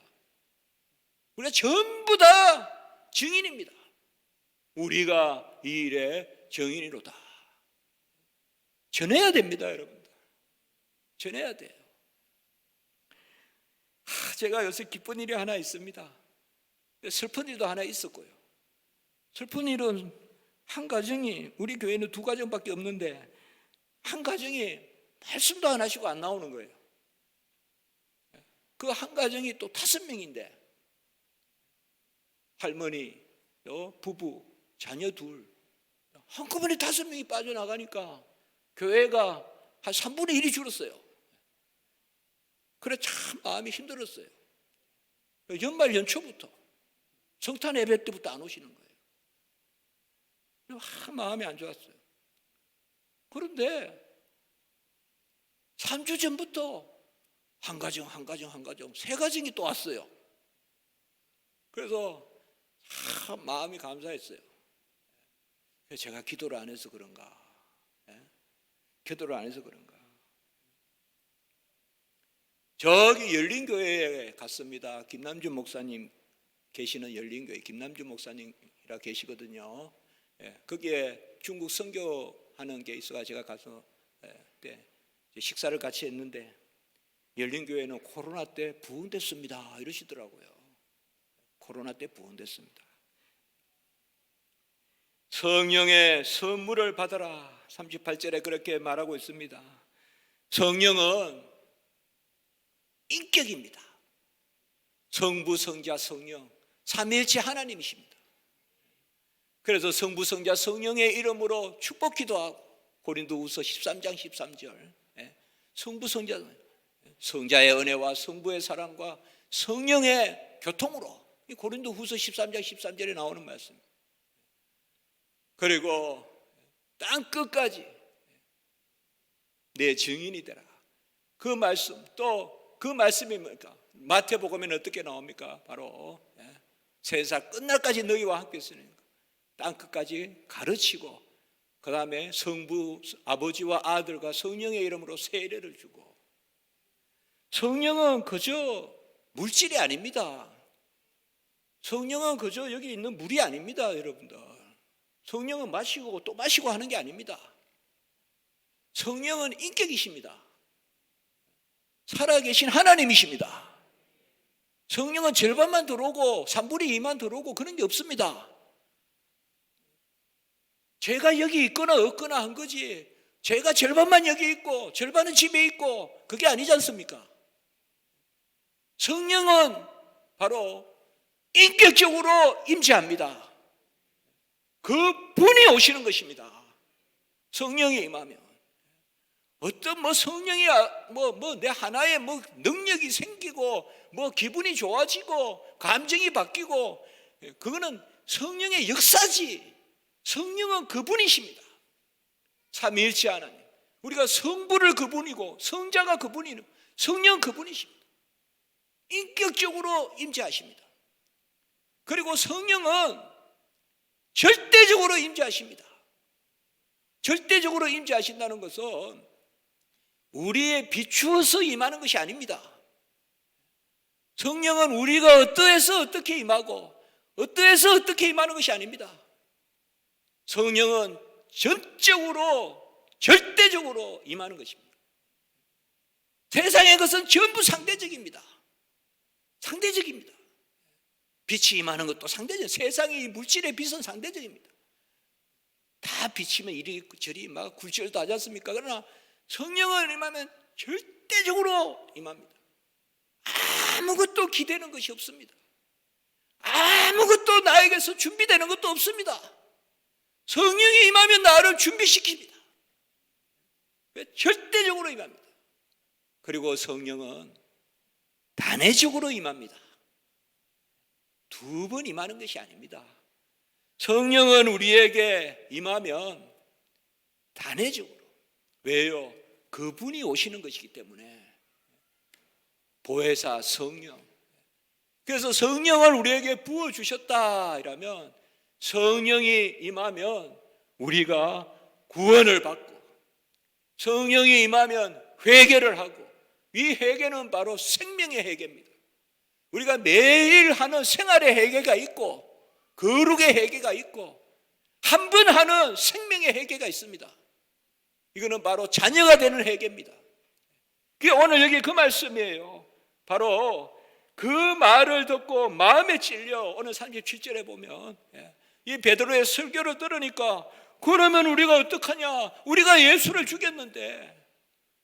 우리가 전부 다 증인입니다. 우리가 이 일의 증인이로다. 전해야 됩니다, 여러분들. 전해야 돼요. 제가 요새 기쁜 일이 하나 있습니다. 슬픈 일도 하나 있었고요. 슬픈 일은 한 가정이, 우리 교회는 2가정밖에 없는데 한 가정이 말씀도 안 하시고 안 나오는 거예요. 그 한 가정이 또 5명인데 할머니, 부부, 자녀 둘 한꺼번에 5명이 빠져나가니까 교회가 한 3분의 1이 줄었어요. 그래 참 마음이 힘들었어요. 연말 연초부터 성탄 예배 때부터 안 오시는 거예요. 마음이 안 좋았어요. 그런데 3주 전부터 한 가정 3가정이 또 왔어요. 그래서 참 마음이 감사했어요. 제가 기도를 안 해서 그런가? 기도를 안 해서 그런가? 저기 열린교회에 갔습니다. 김남준 목사님 계시는 열린교회, 김남준 목사님이라 계시거든요. 거기에 중국 선교하는 게 있어서 제가 가서 식사를 같이 했는데 열린교회는 코로나 때 부흥됐습니다 이러시더라고요. 코로나 때 부흥됐습니다. 성령의 선물을 받아라 38절에 그렇게 말하고 있습니다. 성령은 인격입니다. 성부, 성자, 성령 삼위일체 하나님이십니다. 그래서 성부, 성자, 성령의 이름으로 축복 기도하고 고린도후서 13장 13절 성부, 성자, 성자의 은혜와 성부의 사랑과 성령의 교통으로 고린도후서 13장 13절에 나오는 말씀입니다. 그리고 땅 끝까지 내 증인이 되라. 그 말씀 또 그 말씀이 뭡니까? 마태복음에는 어떻게 나옵니까? 바로 세상 끝날까지 너희와 함께 있으니까 땅 끝까지 가르치고 그 다음에 성부 아버지와 아들과 성령의 이름으로 세례를 주고. 성령은 그저 물질이 아닙니다. 성령은 그저 여기 있는 물이 아닙니다, 여러분들. 성령은 마시고 또 마시고 하는 게 아닙니다. 성령은 인격이십니다. 살아계신 하나님이십니다. 성령은 절반만 들어오고 3분의 2만 들어오고 그런 게 없습니다. 죄가 여기 있거나 없거나 한 거지, 죄가 절반만 여기 있고 절반은 집에 있고 그게 아니지 않습니까? 성령은 바로 인격적으로 임재합니다. 그분이 오시는 것입니다. 성령이 임하면 어떤 성령이 내 하나의 능력이 생기고 기분이 좋아지고 감정이 바뀌고, 그거는 성령의 역사지. 성령은 그분이십니다. 삼위일체 하나님. 우리가 성부를 그분이고 성자가 그분이고 성령 그분이십니다. 인격적으로 임재하십니다. 그리고 성령은 절대적으로 임재하십니다. 절대적으로 임재하신다는 것은 우리에 비추어서 임하는 것이 아닙니다. 성령은 우리가 어떠해서 어떻게 임하고 어떠해서 어떻게 임하는 것이 아닙니다. 성령은 전적으로 절대적으로 임하는 것입니다. 세상의 것은 전부 상대적입니다. 상대적입니다. 빛이 임하는 것도 상대적. 세상의 물질의 빛은 상대적입니다. 다 비치면 이리 저리 막 굴절도 하지 않습니까? 그러나 성령을 임하면 절대적으로 임합니다. 아무것도 기대는 것이 없습니다. 아무것도 나에게서 준비되는 것도 없습니다. 성령이 임하면 나를 준비시킵니다. 절대적으로 임합니다. 그리고 성령은 단회적으로 임합니다. 두 번 임하는 것이 아닙니다. 성령은 우리에게 임하면 단회적으로. 왜요? 그분이 오시는 것이기 때문에. 보혜사 성령. 그래서 성령을 우리에게 부어주셨다 이러면, 성령이 임하면 우리가 구원을 받고, 성령이 임하면 회개를 하고, 이 회개는 바로 생명의 회개입니다. 우리가 매일 하는 생활의 회개가 있고 거룩의 회개가 있고 한 번 하는 생명의 회개가 있습니다. 이거는 바로 자녀가 되는 회개입니다. 그게 오늘 여기 그 말씀이에요. 바로 그 말을 듣고 마음에 찔려. 오늘 37절에 보면 이 베드로의 설교를 들으니까, 그러면 우리가 어떡하냐? 우리가 예수를 죽였는데,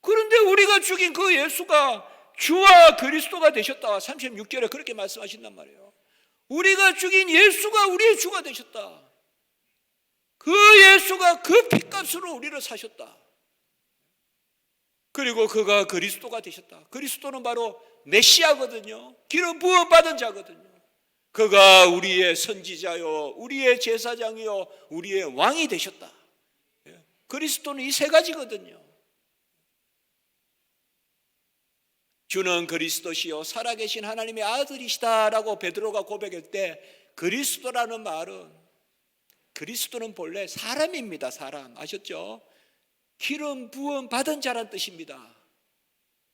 그런데 우리가 죽인 그 예수가 주와 그리스도가 되셨다. 36절에 그렇게 말씀하신단 말이에요. 우리가 죽인 예수가 우리의 주가 되셨다. 그 예수가 그 핏값으로 우리를 사셨다. 그리고 그가 그리스도가 되셨다. 그리스도는 바로 메시아거든요. 기름 부어 받은 자거든요. 그가 우리의 선지자요, 우리의 제사장이요, 우리의 왕이 되셨다. 그리스도는 이 세 가지거든요. 주는 그리스도시요 살아계신 하나님의 아들이시다라고 베드로가 고백할 때, 그리스도라는 말은, 그리스도는 본래 사람입니다. 사람. 아셨죠? 기름 부음 받은 자란 뜻입니다.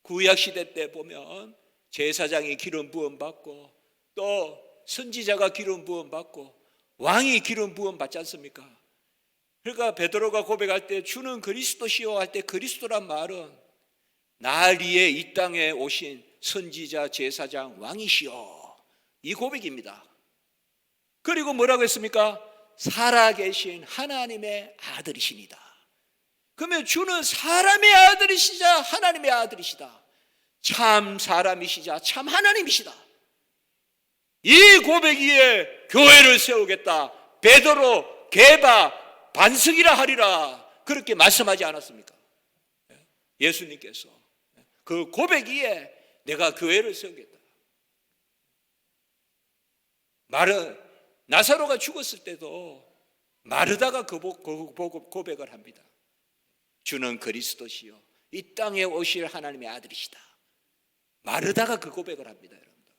구약시대 때 보면 제사장이 기름 부음 받고, 또 선지자가 기름 부음 받고, 왕이 기름 부음 받지 않습니까? 그러니까 베드로가 고백할 때 주는 그리스도시요 할 때, 그리스도란 말은 날 위에 이 땅에 오신 선지자, 제사장, 왕이시여, 이 고백입니다. 그리고 뭐라고 했습니까? 살아계신 하나님의 아들이십니다. 그러면 주는 사람의 아들이시자 하나님의 아들이시다. 참 사람이시자 참 하나님이시다. 이 고백 위에 교회를 세우겠다. 베드로, 게바, 반석이라 하리라. 그렇게 말씀하지 않았습니까? 예수님께서 그 고백 위에 내가 교회를 세우겠다. 나사로가 죽었을 때도 마르다가 그 고백을 합니다. 주는 그리스도시요 이 땅에 오실 하나님의 아들이시다. 마르다가 그 고백을 합니다. 여러분들.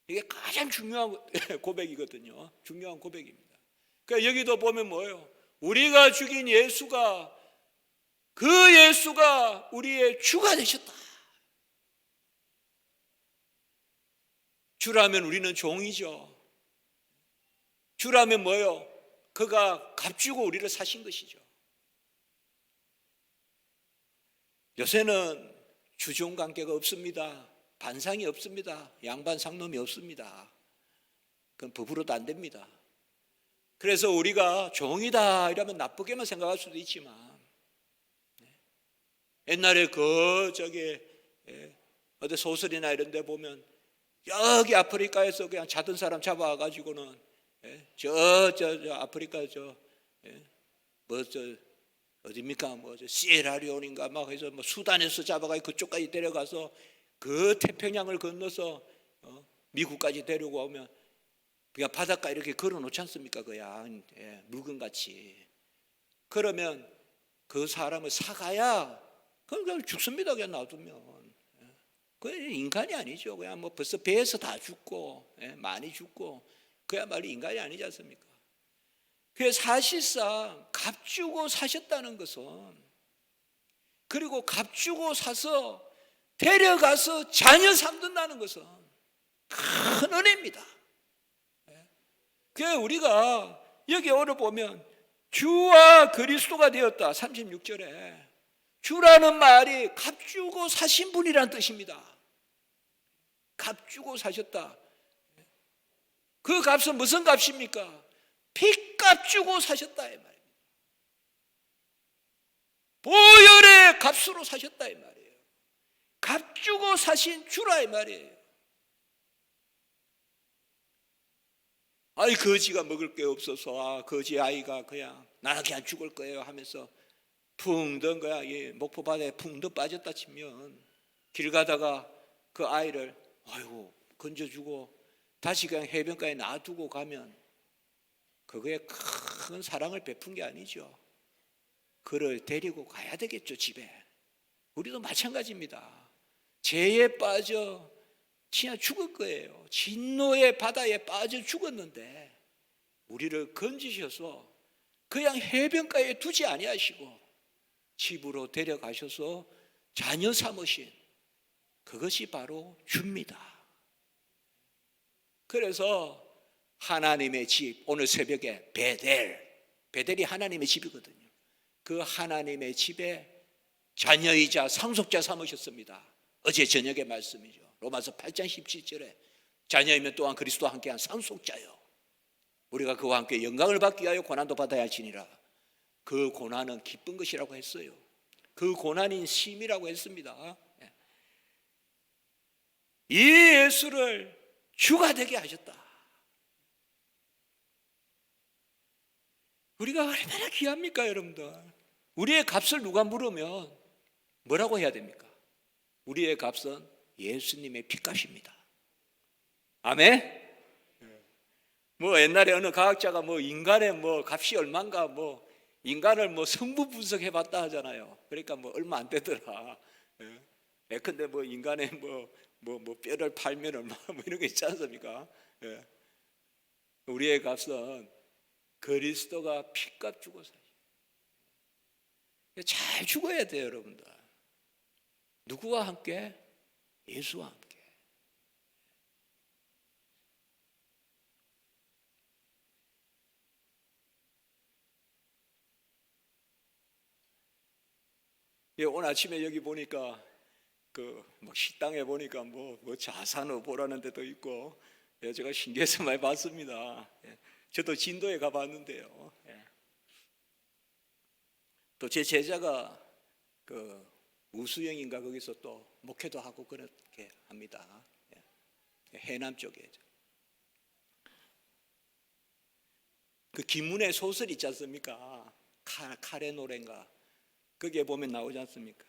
이게 가장 중요한 고백이거든요. 중요한 고백입니다. 그러니까 여기도 보면 뭐예요? 우리가 죽인 예수가, 그 예수가 우리의 주가 되셨다. 주라면 우리는 종이죠. 주라면 뭐예요? 그가 값주고 우리를 사신 것이죠. 요새는 주종 관계가 없습니다. 반상이 없습니다. 양반 상놈이 없습니다. 그건 법으로도 안 됩니다. 그래서 우리가 종이다 이러면 나쁘게만 생각할 수도 있지만, 옛날에 어디 소설이나 이런 데 보면 여기 아프리카에서 그냥 자던 사람 잡아가지고는 아프리카 어디입니까? 시에라리온인가 막 해서 수단에서 잡아가지고 그쪽까지 데려가서 그 태평양을 건너서 미국까지 데리고 오면 그냥 바닷가 이렇게 걸어 놓지 않습니까? 그냥 물건같이. 그러면 그 사람을 사가야 그냥 죽습니다. 그냥 놔두면. 그 인간이 아니죠. 그냥 벌써 배에서 다 죽고 많이 죽고 그야말로 인간이 아니지 않습니까? 그래서 사실상 값주고 사셨다는 것은, 그리고 값주고 사서 데려가서 자녀 삼는다는 것은 큰 은혜입니다. 그래서 우리가 여기 오늘 보면 주와 그리스도가 되었다 36절에 주라는 말이 값주고 사신 분이라는 뜻입니다. 값주고 사셨다. 그 값은 무슨 값입니까? 피값 주고 사셨다 이 말입니다. 보혈의 값으로 사셨다 이 말이에요. 값 주고 사신 주라 이 말이에요. 아이 거지가 먹을 게 없어서 거지 아이가 그냥 나는 그냥 죽을 거예요 하면서 붕덩 거야. 목포 바다에 붕덩 빠졌다 치면 길 가다가 그 아이를 아이고 건져주고 다시 그냥 해변가에 놔두고 가면 그거에 큰 사랑을 베푼 게 아니죠. 그를 데리고 가야 되겠죠, 집에. 우리도 마찬가지입니다. 죄에 빠져 진짜 죽을 거예요. 진노의 바다에 빠져 죽었는데 우리를 건지셔서 그냥 해변가에 두지 아니하시고 집으로 데려가셔서 자녀 삼으신 그것이 바로 주입니다. 그래서 하나님의 집, 오늘 새벽에 베델이 하나님의 집이거든요. 그 하나님의 집에 자녀이자 상속자 삼으셨습니다. 어제 저녁의 말씀이죠. 로마서 8장 17절에 자녀이면 또한 그리스도와 함께한 상속자요. 우리가 그와 함께 영광을 받기 위하여 고난도 받아야 할지니라. 그 고난은 기쁜 것이라고 했어요. 그 고난인 심이라고 했습니다. 이 예수를 주가 되게 하셨다. 우리가 얼마나 귀합니까 여러분들. 우리의 값을 누가 물으면 뭐라고 해야 됩니까? 우리의 값은 예수님의 피값입니다. 아멘? 옛날에 어느 과학자가 인간의 값이 얼마인가 인간을 성분 분석해 봤다 하잖아요. 그러니까 얼마 안 되더라. 근데 인간의 뼈를 팔면 얼마 이런 게 있지 않습니까? 우리의 값은 그리스도가 피값 주고 사셔. 잘 죽어야 돼요, 여러분들. 누구와 함께? 예수와 함께. 오늘 아침에 여기 보니까 식당에 보니까 자산을 보라는 데도 있고 제가 신기해서 많이 봤습니다. 저도 진도에 가봤는데요. 또 제 제자가 우수영인가 거기서 또 목회도 하고 그렇게 합니다. 해남 쪽에 그 김문의 소설 있지 않습니까? 칼의 노래인가 거기에 보면 나오지 않습니까?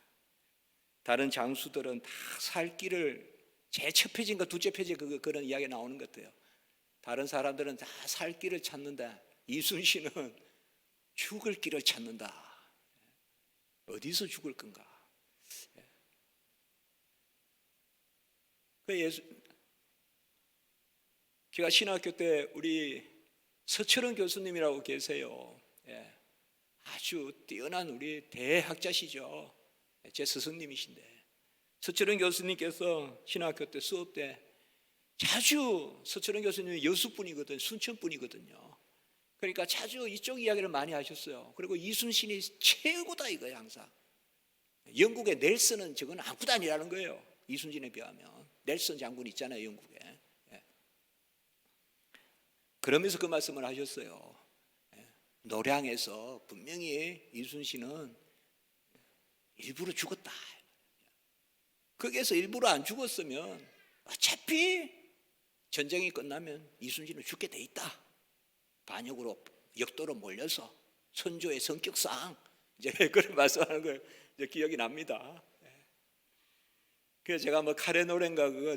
다른 장수들은 다 살 길을 제 첫 페이지인가 두째 페이지에 그런 이야기 나오는 것 같아요. 다른 사람들은 다 살 길을 찾는다. 이순신은 죽을 길을 찾는다. 어디서 죽을 건가? 제가 신학교 때 우리 서철원 교수님이라고 계세요. 아주 뛰어난 우리 대학자시죠. 제 스승님이신데 서철원 교수님께서 신학교 때 수업 때 자주 서철원 교수님이 여수분이거든요. 순천분이거든요. 그러니까 자주 이쪽 이야기를 많이 하셨어요. 그리고 이순신이 최고다 이거예요. 항상 영국의 넬슨은 저건 아무도 아니라는 거예요. 이순신에 비하면. 넬슨 장군 있잖아요, 영국에. 그러면서 그 말씀을 하셨어요. 노량에서 분명히 이순신은 일부러 죽었다. 거기에서 일부러 안 죽었으면 어차피 전쟁이 끝나면 이순신은 죽게 돼 있다. 반역으로 역도로 몰려서 선조의 성격상 이제 그런 말씀하는 걸 이제 기억이 납니다. 그래서 제가 뭐 카레노래인가 그거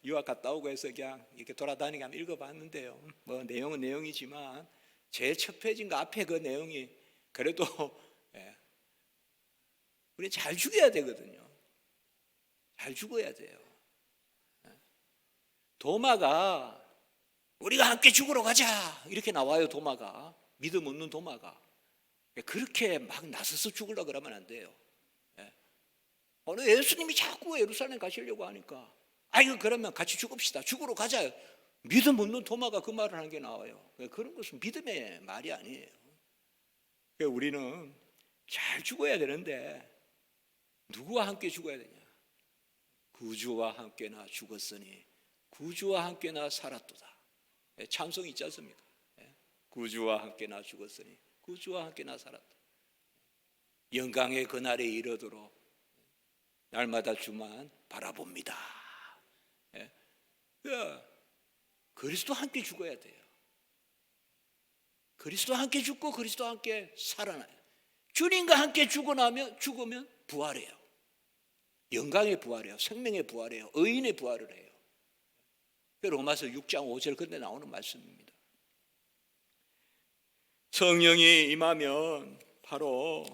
유학 갔다 오고 해서 그냥 이렇게 돌아다니게 한번 읽어봤는데요. 뭐 내용은 내용이지만 제일 첫 페이지인가 앞에 그 내용이 그래도 우리 잘 죽여야 되거든요. 잘 죽어야 돼요. 도마가 우리가 함께 죽으러 가자 이렇게 나와요. 도마가 믿음 없는 도마가 그렇게 막 나서서 죽으려고 그러면 안 돼요. 어느 예수님이 자꾸 예루살렘 가시려고 하니까 아이고 그러면 같이 죽읍시다. 죽으러 가자. 믿음 없는 도마가 그 말을 하는 게 나와요. 그런 것은 믿음의 말이 아니에요. 우리는 잘 죽어야 되는데 누구와 함께 죽어야 되냐? 구주와 함께 나 죽었으니 구주와 함께 나 살았도다. 찬송이 있지 않습니까? 구주와 함께 나 죽었으니 구주와 함께 나 살았다. 영광의 그날에 이르도록 날마다 주만 바라봅니다. 그리스도 함께 죽어야 돼요. 그리스도 함께 죽고 그리스도 함께 살아나요. 주님과 함께 죽으면 부활해요. 영광의 부활이에요. 생명의 부활이에요. 의인의 부활을 해요. 로마서 6장 5절 근데 나오는 말씀입니다. 성령이 임하면 바로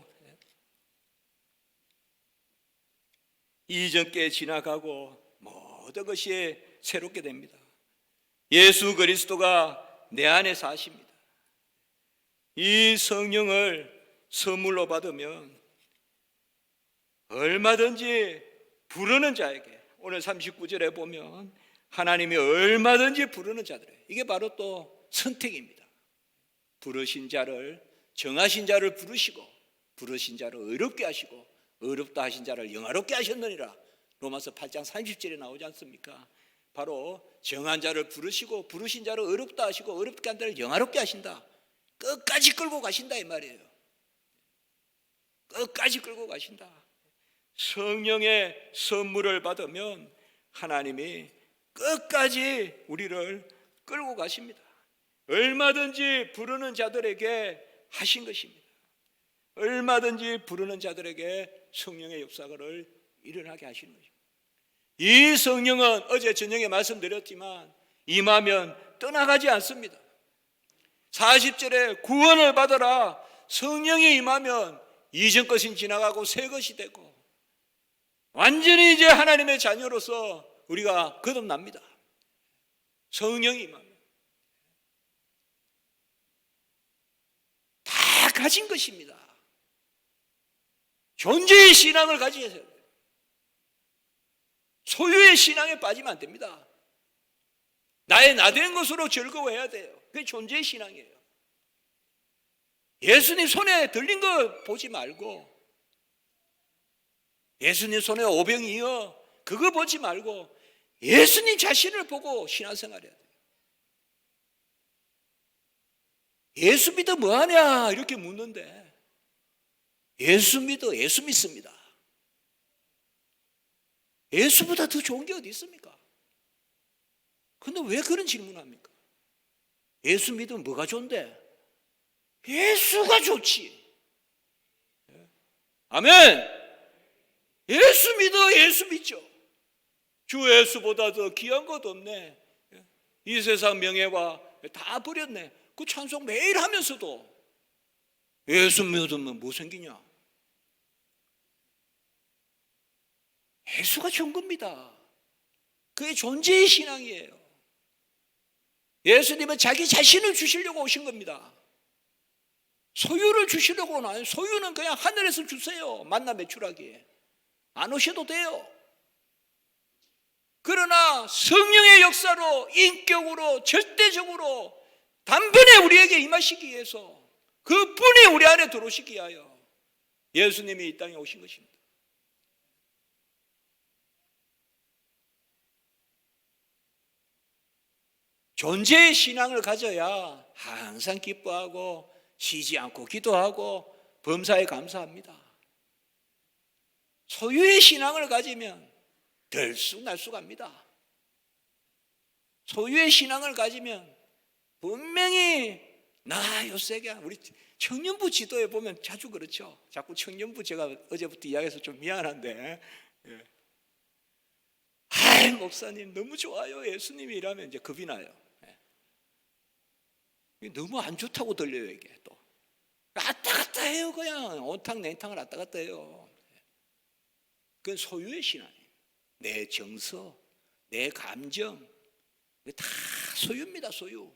이전께 지나가고 모든 것이 새롭게 됩니다. 예수 그리스도가 내 안에 사십니다. 이 성령을 선물로 받으면 얼마든지 부르는 자에게 오늘 39절에 보면 하나님이 얼마든지 부르는 자들에게 이게 바로 또 선택입니다. 부르신 자를 정하신 자를 부르시고 부르신 자를 의롭게 하시고 의롭다 하신 자를 영화롭게 하셨느니라. 로마서 8장 30절에 나오지 않습니까? 바로 정한 자를 부르시고 부르신 자를 의롭다 하시고 의롭게 한 자를 영화롭게 하신다. 끝까지 끌고 가신다 이 말이에요. 끝까지 끌고 가신다. 성령의 선물을 받으면 하나님이 끝까지 우리를 끌고 가십니다. 얼마든지 부르는 자들에게 하신 것입니다. 얼마든지 부르는 자들에게 성령의 역사를 일어나게 하시는 것입니다. 이 성령은 어제 저녁에 말씀드렸지만 임하면 떠나가지 않습니다. 40절에 구원을 받아라. 성령이 임하면 이전 것은 지나가고 새 것이 되고 완전히 이제 하나님의 자녀로서 우리가 거듭납니다. 성령이 임하면 다 가진 것입니다. 존재의 신앙을 가지셔야 돼요. 소유의 신앙에 빠지면 안 됩니다. 나의 나된 것으로 즐거워해야 돼요. 그게 존재의 신앙이에요. 예수님 손에 들린 거 보지 말고 예수님 손에 오병이 이어 그거 보지 말고 예수님 자신을 보고 신앙생활 해야 돼요. 예수 믿어 뭐하냐 이렇게 묻는데 예수 믿어 예수 믿습니다. 예수보다 더 좋은 게 어디 있습니까? 근데 왜 그런 질문합니까? 예수 믿으면 뭐가 좋은데? 예수가 좋지. 아멘. 예수 믿어 예수 믿죠. 주 예수보다 더 귀한 것 없네. 이 세상 명예와 다 버렸네. 그 찬송 매일 하면서도 예수 믿으면 뭐 생기냐? 예수가 좋은 겁니다. 그게 존재의 신앙이에요. 예수님은 자기 자신을 주시려고 오신 겁니다. 소유를 주시려고 오나요? 소유는 그냥 하늘에서 주세요. 만나 매출하기에. 안 오셔도 돼요. 그러나 성령의 역사로 인격으로 절대적으로 단번에 우리에게 임하시기 위해서 그분이 우리 안에 들어오시기 위하여 예수님이 이 땅에 오신 것입니다. 존재의 신앙을 가져야 항상 기뻐하고 쉬지 않고 기도하고 범사에 감사합니다. 소유의 신앙을 가지면 들쑥날쑥합니다. 소유의 신앙을 가지면 분명히 나 요새가 우리 청년부 지도에 보면 자주 그렇죠. 자꾸 청년부 제가 어제부터 이야기해서 좀 미안한데, 아이 목사님 너무 좋아요 예수님이 이러면 이제 겁이 나요. 너무 안 좋다고 들려요. 이게 또 왔다 갔다 해요. 그냥 온탕 냉탕을 왔다 갔다 해요. 그건 소유의 신앙이에요. 내 정서, 내 감정, 이게 다 소유입니다. 소유.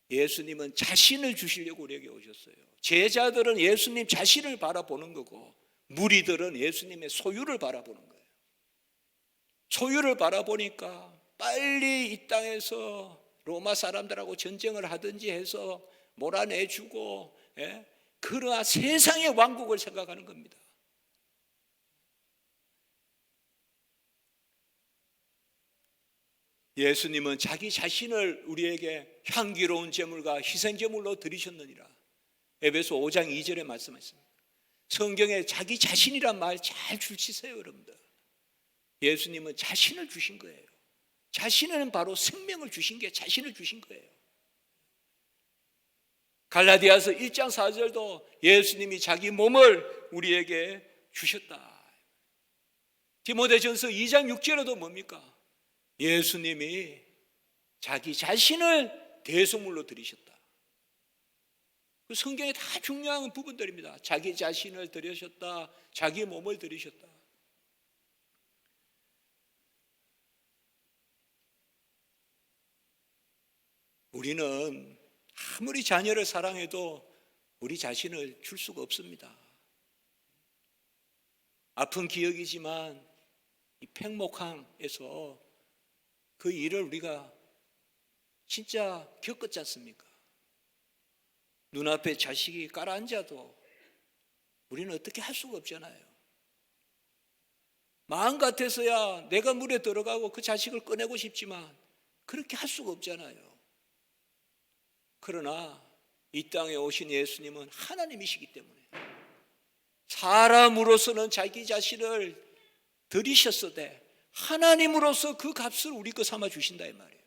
예수님은 자신을 주시려고 우리에게 오셨어요. 제자들은 예수님 자신을 바라보는 거고 무리들은 예수님의 소유를 바라보는 거예요. 소유를 바라보니까 빨리 이 땅에서 로마 사람들하고 전쟁을 하든지 해서 몰아내주고, 그러나 세상의 왕국을 생각하는 겁니다. 예수님은 자기 자신을 우리에게 향기로운 제물과 희생제물로 드리셨느니라. 에베소 5장 2절에 말씀하셨습니다. 성경에 자기 자신이란 말 잘 줄치세요 여러분들. 예수님은 자신을 주신 거예요. 자신은 바로 생명을 주신 게 자신을 주신 거예요. 갈라디아서 1장 4절도 예수님이 자기 몸을 우리에게 주셨다. 디모데전서 2장 6절에도 뭡니까? 예수님이 자기 자신을 대속물로 드리셨다. 그 성경에 다 중요한 부분들입니다. 자기 자신을 드리셨다. 자기 몸을 드리셨다. 우리는 아무리 자녀를 사랑해도 우리 자신을 줄 수가 없습니다. 아픈 기억이지만 이 팽목항에서 그 일을 우리가 진짜 겪었지 않습니까? 눈앞에 자식이 깔아앉아도 우리는 어떻게 할 수가 없잖아요. 마음 같아서야 내가 물에 들어가고 그 자식을 꺼내고 싶지만 그렇게 할 수가 없잖아요. 그러나 이 땅에 오신 예수님은 하나님이시기 때문에 사람으로서는 자기 자신을 드리셨으되 하나님으로서 그 값을 우리 거 삼아 주신다 이 말이에요.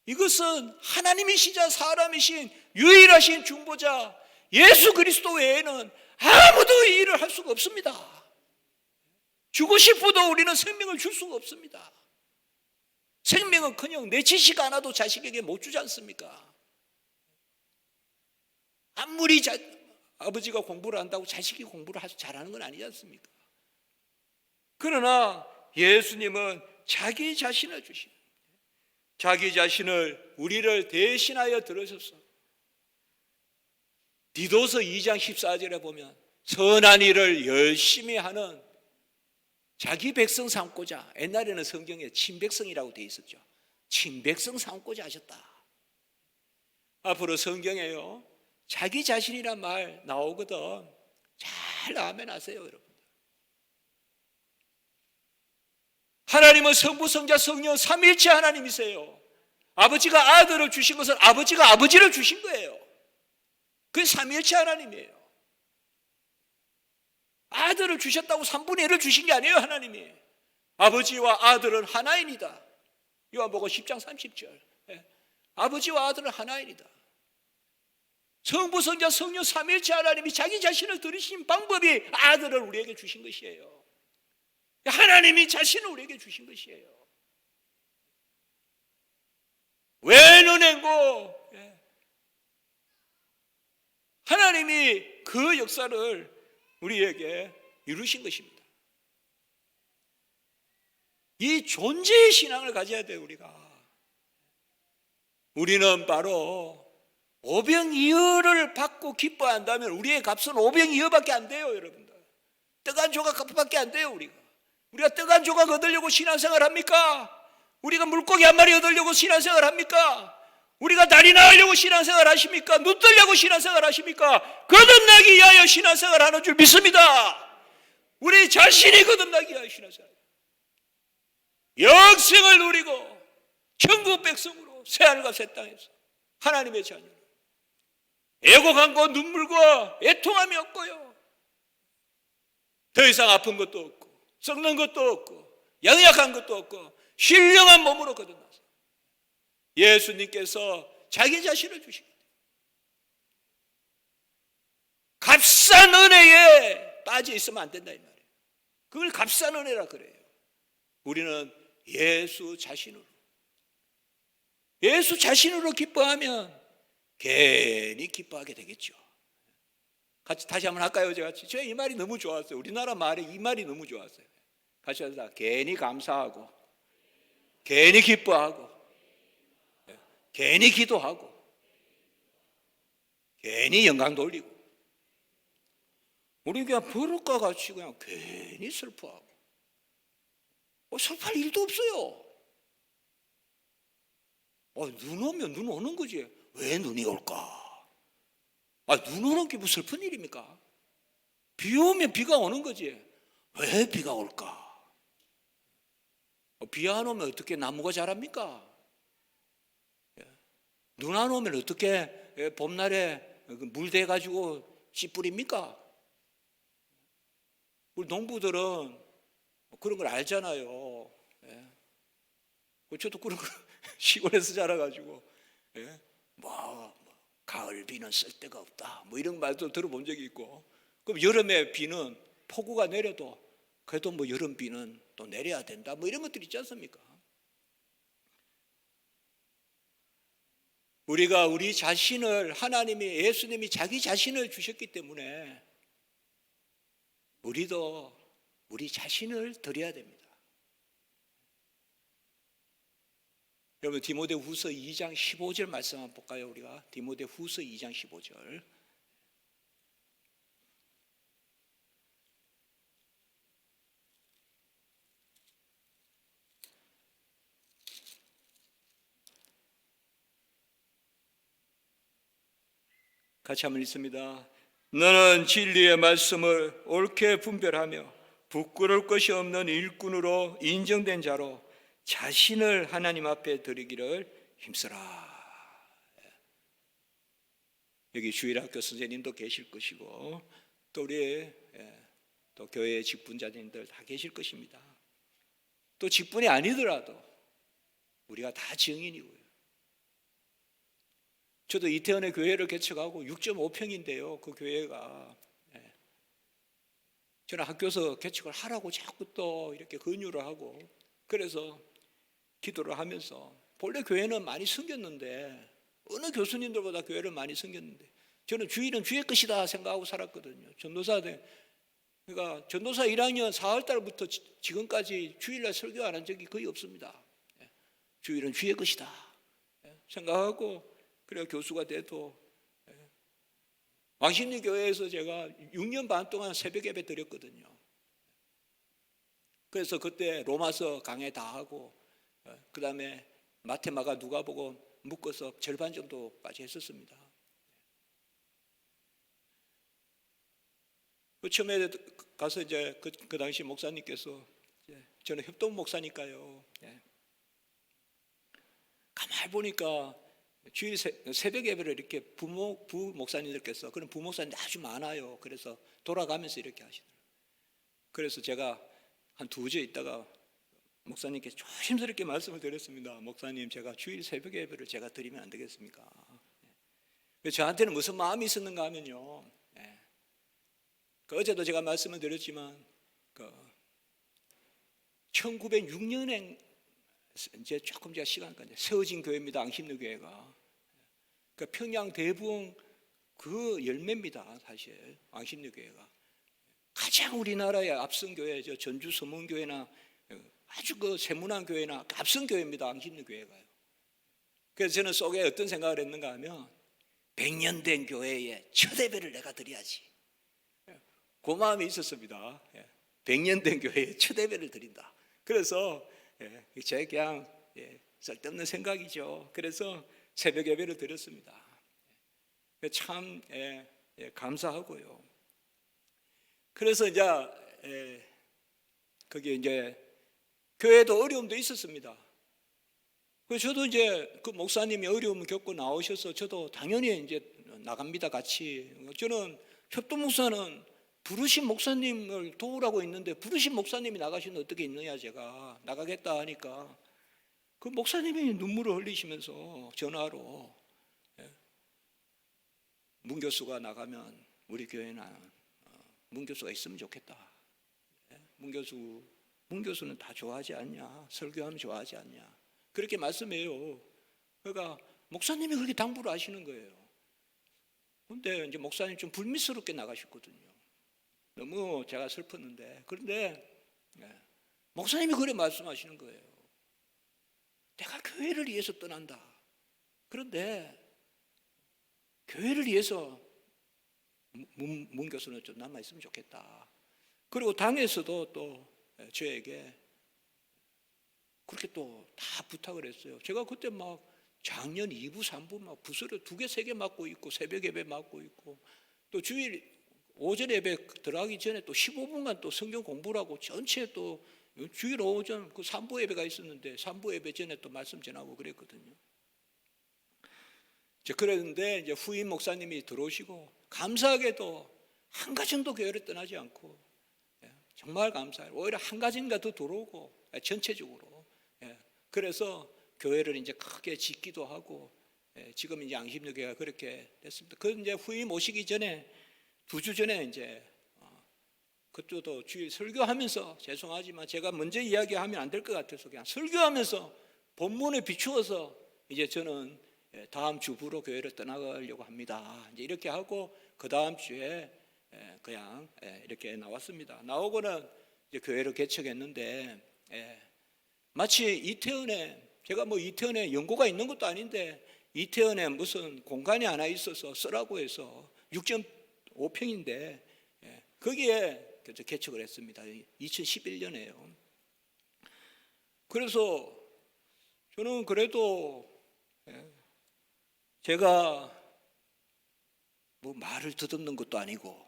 이것은 하나님이시자 사람이신 유일하신 중보자 예수 그리스도 외에는 아무도 이 일을 할 수가 없습니다. 주고 싶어도 우리는 생명을 줄 수가 없습니다. 생명은커녕 내치지가 않아도 자식에게 못 주지 않습니까? 아무리 아버지가 공부를 한다고 자식이 공부를 잘하는 건 아니지 않습니까? 그러나 예수님은 자기 자신을 주신, 자기 자신을 우리를 대신하여 들으셨어. 디도서 2장 14절에 보면 선한 일을 열심히 하는 자기 백성 삼고자, 옛날에는 성경에 친백성이라고 되어 있었죠. 친백성 삼고자 하셨다. 앞으로 성경에요 자기 자신이란 말 나오거든. 잘 아멘 하세요 여러분. 하나님은 성부, 성자, 성령 삼위일체 하나님이세요. 아버지가 아들을 주신 것은 아버지가 아버지를 주신 거예요. 그게 삼위일체 하나님이에요. 아들을 주셨다고 3분의 1을 주신 게 아니에요. 하나님이 아버지와 아들은 하나인이다. 요한복음 10장 30절. 아버지와 아들은 하나인이다. 성부, 성자, 성령 삼위일체 하나님이 자기 자신을 들으신 방법이 아들을 우리에게 주신 것이에요. 하나님이 자신을 우리에게 주신 것이에요. 왜 너네고 하나님이 그 역사를 우리에게 이루신 것입니다. 이 존재의 신앙을 가져야 돼요. 우리는 바로 오병이어를 받고 기뻐한다면 우리의 값은 오병이어밖에 안 돼요. 여러분들 떡 한 조각 값밖에 안 돼요. 우리가 떡 한 조각 얻으려고 신앙생활 합니까? 우리가 물고기 한 마리 얻으려고 신앙생활 합니까? 우리가 날이 나으려고 신앙생활 하십니까? 눈 뜨려고 신앙생활 하십니까? 거듭나기 위하여 신앙생활 하는 줄 믿습니다. 우리 자신이 거듭나게 하시는 사람, 영생을 누리고 천국 백성으로 새하늘과 새 땅에서 하나님의 자녀, 애곡함과 눈물과 애통함이 없고요, 더 이상 아픈 것도 없고 썩는 것도 없고 연약한 것도 없고 신령한 몸으로 거듭나서 예수님께서 자기 자신을 주십니다. 값싼 은혜에 빠져 있으면 안 된다 이 말이에요. 그걸 값싼 은혜라 그래요. 우리는 예수 자신으로 기뻐하면 괜히 기뻐하게 되겠죠. 같이 다시 한번 할까요? 제가 이 말이 너무 좋았어요. 우리나라 말에 이 말이 너무 좋았어요. 같이 하자. 괜히 감사하고, 괜히 기뻐하고, 괜히 기도하고, 괜히 영광 돌리고. 우리 그냥 버릇과 같이 그냥 괜히 슬퍼하고, 슬퍼할 일도 없어요. 눈 오면 눈 오는 거지. 왜 눈이 올까? 눈 오는 게 뭐 슬픈 일입니까? 비 오면 비가 오는 거지. 왜 비가 올까? 비 안 오면 어떻게 나무가 자랍니까? 눈 안 오면 어떻게 봄날에 물 대가지고 씨 뿌립니까? 우리 농부들은 그런 걸 알잖아요. 저도 그런 거 시골에서 자라가지고 가을 비는 쓸데가 없다 뭐 이런 말도 들어본 적이 있고, 그럼 여름에 비는 폭우가 내려도 그래도 뭐 여름 비는 또 내려야 된다 뭐 이런 것들 있지 않습니까? 우리가 우리 자신을, 예수님이 자기 자신을 주셨기 때문에 우리도 우리 자신을 드려야 됩니다. 여러분 디모데후서 2장 15절 말씀 한번 볼까요? 우리가 디모데후서 2장 15절. 같이 한번 읽습니다. 너는 진리의 말씀을 옳게 분별하며 부끄러울 것이 없는 일꾼으로 인정된 자로 자신을 하나님 앞에 드리기를 힘쓰라. 여기 주일학교 선생님도 계실 것이고 또 우리 또 교회 직분자님들 다 계실 것입니다. 또 직분이 아니더라도 우리가 다 증인이고요. 저도 이태원에 교회를 개척하고 6.5평인데요. 그 교회가 저는 학교에서 개척을 하라고 자꾸 또 이렇게 권유를 하고, 그래서 기도를 하면서 본래 교회는 많이 섬겼는데 어느 교수님들보다 교회를 많이 섬겼는데 저는 주일은 주의 것이다 생각하고 살았거든요. 그러니까 전도사 1학년 4월 달부터 지금까지 주일날 설교 안 한 적이 거의 없습니다. 주일은 주의 것이다 생각하고 그래야 교수가 돼도 왕십리 교회에서 제가 6년 반 동안 새벽 예배 드렸거든요. 그래서 그때 로마서 강해 다 하고 그 다음에 마테마가 누가복음 묶어서 절반 정도까지 했었습니다. 그 처음에 가서 이제 그 당시 목사님께서, 저는 협동 목사니까요. 가만히 보니까 주일 새벽 예배를 이렇게 부 목사님들께서, 그런 부 목사님들 아주 많아요. 그래서 돌아가면서 이렇게 하시더라고요. 그래서 제가 한 2주 있다가 목사님께 조심스럽게 말씀을 드렸습니다. 목사님, 제가 주일 새벽 예배를 제가 드리면 안 되겠습니까? 저한테는 무슨 마음이 있었는가 하면요, 어제도 제가 말씀을 드렸지만 1906년에 이제 조금 제가 시간까지 세워진 교회입니다. 앙심리 교회가. 평양 대부흥 그 열매입니다. 사실 앙심리 교회가 가장 우리나라의 앞선 교회, 전주 서문교회나 아주 그 세문안 교회나 앞선 교회입니다. 앙심리 교회가요. 그래서 저는 속에 어떤 생각을 했는가 하면 100년 된 교회에 첫 예배를 내가 드려야지, 그 마음이 있었습니다. 100년 된 교회에 첫 예배를 드린다. 그래서 제 그냥 쓸데없는 생각이죠. 그래서 새벽 예배를 드렸습니다. 참 감사하고요. 그래서 이제 거기에 이제 교회도 어려움도 있었습니다. 그래서 저도 이제 그 목사님이 어려움을 겪고 나오셔서 저도 당연히 이제 나갑니다, 같이. 저는 협동 목사는 부르신 목사님을 도우라고 있는데 부르신 목사님이 나가시면 어떻게 있느냐, 제가 나가겠다 하니까 그 목사님이 눈물을 흘리시면서 전화로 문 교수가 나가면 우리 교회는 문 교수가 있으면 좋겠다. 문 교수는 다 좋아하지 않냐? 설교하면 좋아하지 않냐? 그렇게 말씀해요. 그러니까 목사님이 그렇게 당부를 하시는 거예요. 그런데 이제 목사님 좀 불미스럽게 나가셨거든요. 너무 제가 슬펐는데, 그런데 목사님이 그래 말씀하시는 거예요. 내가 교회를 위해서 떠난다. 그런데 교회를 위해서 문 교수는 좀 남아 있으면 좋겠다. 그리고 당에서도 또 저에게 그렇게 또 다 부탁을 했어요. 제가 그때 막 작년 2부, 3부 막 부스를 2개, 3개 맡고 있고 새벽 예배 맡고 있고 또 주일 오전 예배 들어가기 전에 또 15분간 또 성경 공부를 하고 전체 또 주일 오전 그 3부 예배가 있었는데 3부 예배 전에 또 말씀 전하고 그랬거든요. 이제 그랬는데 이제 후임 목사님이 들어오시고 감사하게도 한 가정도 교회를 떠나지 않고 정말 감사해요. 오히려 한 가정가 더 들어오고 전체적으로. 그래서 교회를 이제 크게 짓기도 하고 지금 이제 양심교회가 그렇게 됐습니다. 그 이제 후임 오시기 전에 2주 전에 이제 그때도 주일 설교하면서 죄송하지만 제가 먼저 이야기하면 안 될 것 같아서 그냥 설교하면서 본문에 비추어서 이제 저는 다음 주부로 교회를 떠나가려고 합니다. 이제 이렇게 하고 그 다음 주에 그냥 이렇게 나왔습니다. 나오고는 이제 교회를 개척했는데 마치 이태원에 제가 뭐 이태원에 연고가 있는 것도 아닌데 이태원에 무슨 공간이 하나 있어서 쓰라고 해서 6.5평인데 거기에 개척을 했습니다. 2011년에요. 그래서 저는 그래도 제가 뭐 말을 더듬는 것도 아니고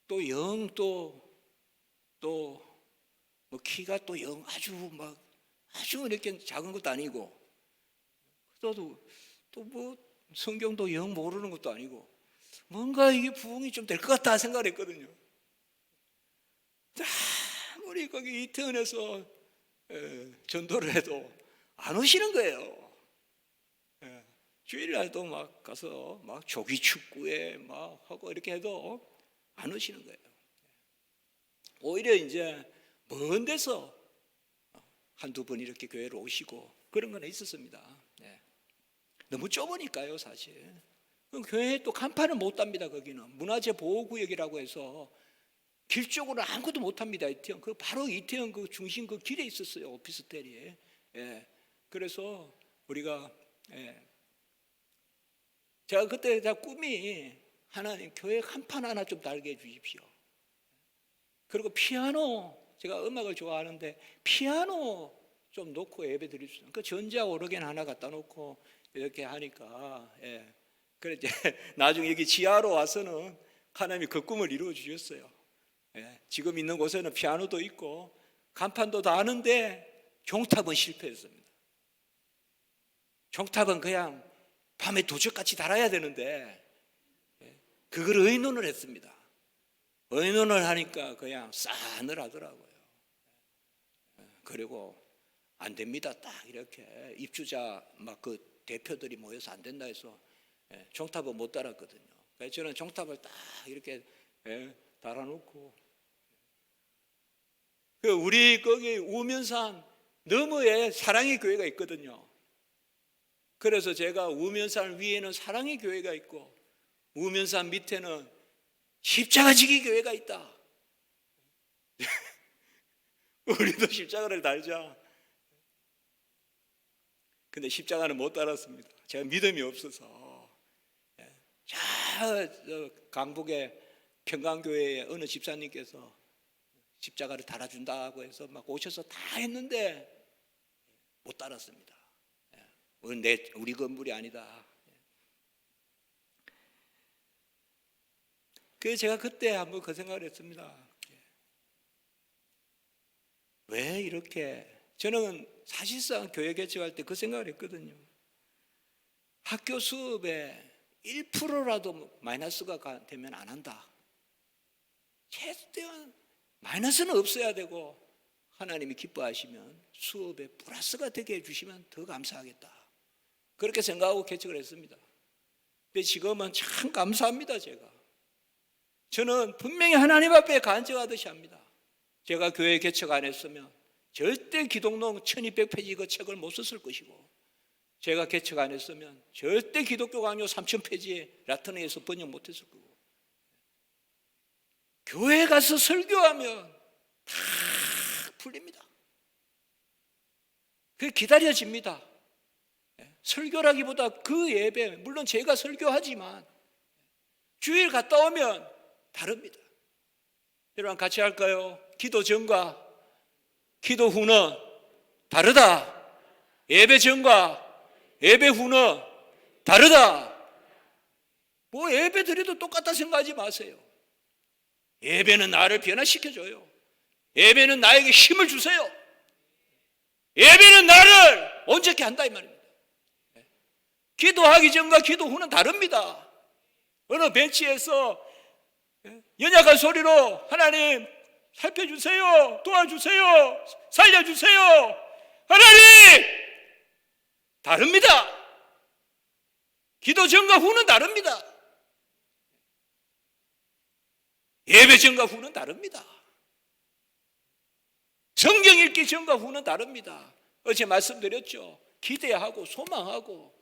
또 영 또 뭐 키가 또 영 아주 이렇게 작은 것도 아니고 또 뭐 성경도 영 모르는 것도 아니고 뭔가 이게 부흥이 좀 될 것 같다 생각을 했거든요. 아무리 거기 이태원에서 전도를 해도 안 오시는 거예요. 주일날도 막 가서 막 조기 축구에 막 하고 이렇게 해도 안 오시는 거예요. 오히려 이제 먼 데서 한두 번 이렇게 교회로 오시고 그런 건 있었습니다. 너무 좁으니까요, 사실. 교회에 또 간판을 못 답니다. 거기는 문화재 보호구역이라고 해서 길 쪽으로 아무것도 못 합니다. 이태원 그 바로 이태원 그 중심 그 길에 있었어요, 오피스텔이. 그래서 우리가 제가 그때 꿈이 하나님 교회 간판 하나 좀 달게 해주십시오. 그리고 피아노 제가 음악을 좋아하는데 피아노 좀 놓고 예배 드릴 수 있는 그 전자 오르겐 하나 갖다 놓고 이렇게 하니까 그래 이제 나중에 여기 지하로 와서는 하나님이 그 꿈을 이루어 주셨어요. 지금 있는 곳에는 피아노도 있고 간판도 다 하는데 종탑은 실패했습니다. 종탑은 그냥 밤에 도적같이 달아야 되는데 그걸 의논을 했습니다. 의논을 하니까 그냥 싸늘하더라고요. 그리고 안 됩니다. 딱 이렇게 입주자 막 그 대표들이 모여서 안 된다 해서 종탑은 못 달았거든요. 그래서 저는 종탑을 딱 이렇게 달아놓고 우리 거기 우면산 너머에 사랑의 교회가 있거든요. 그래서 제가 우면산 위에는 사랑의 교회가 있고 우면산 밑에는 십자가 지기 교회가 있다. 우리도 십자가를 달자. 근데 십자가는 못 달았습니다. 제가 믿음이 없어서. 강북의 평강교회의 어느 집사님께서 십자가를 달아준다고 해서 막 오셔서 다 했는데 못 달았습니다. 우리 건물이 아니다. 그래서 제가 그때 한번 그 생각을 했습니다. 왜 이렇게, 저는 사실상 교회 개척할 때 그 생각을 했거든요. 학교 수업에 1%라도 마이너스가 되면 안 한다. 최대한 마이너스는 없어야 되고 하나님이 기뻐하시면 수업에 플러스가 되게 해주시면 더 감사하겠다. 그렇게 생각하고 개척을 했습니다. 근데 지금은 참 감사합니다. 저는 분명히 하나님 앞에 간증하듯이 합니다. 제가 교회 개척 안 했으면 절대 기독론 1200페이지 그 책을 못 썼을 것이고, 제가 개척 안 했으면 절대 기독교 강요 3000페이지에 라틴어에서 번역 못 했을 거고, 교회 가서 설교하면 다 풀립니다. 그게 기다려집니다. 설교라기보다 그 예배, 물론 제가 설교하지만 주일 갔다 오면 다릅니다. 여러분 같이 할까요? 기도 전과 기도 후는 다르다. 예배 전과 예배 후는 다르다. 뭐 예배 드려도 똑같다 생각하지 마세요. 예배는 나를 변화시켜줘요. 예배는 나에게 힘을 주세요. 예배는 나를 온전케 한다 이 말입니다. 기도하기 전과 기도 후는 다릅니다. 어느 벤치에서 연약한 소리로 하나님 살펴주세요, 도와주세요, 살려주세요, 하나님, 다릅니다. 기도 전과 후는 다릅니다. 예배 전과 후는 다릅니다. 성경 읽기 전과 후는 다릅니다. 어제 말씀드렸죠. 기대하고 소망하고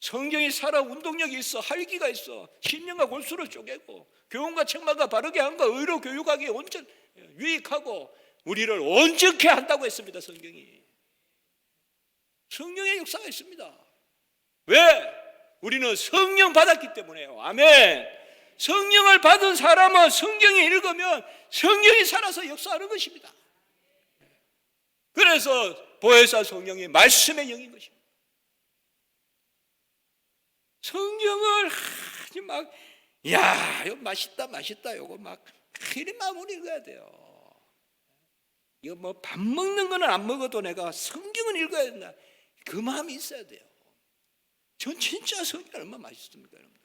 성경이 살아 운동력이 있어, 활기가 있어, 신령과 골수를 쪼개고 교훈과 책망과 바르게 함과 의로 교육하기에 온전 유익하고 우리를 온전케 한다고 했습니다. 성령의 역사가 있습니다. 왜? 우리는 성령 받았기 때문에요. 아멘. 성령을 받은 사람은 성경을 읽으면 성령이 살아서 역사하는 것입니다. 그래서 보혜사 성령이 말씀의 영인 것입니다. 성경을 아주 막, 야, 이거 맛있다, 요거 막 이런 마음으로 읽어야 돼요. 이거 뭐 밥 먹는 거는 안 먹어도 내가 성경을 읽어야 된다. 그 마음이 있어야 돼요. 전 진짜 성경 얼마나 맛있습니까, 여러분?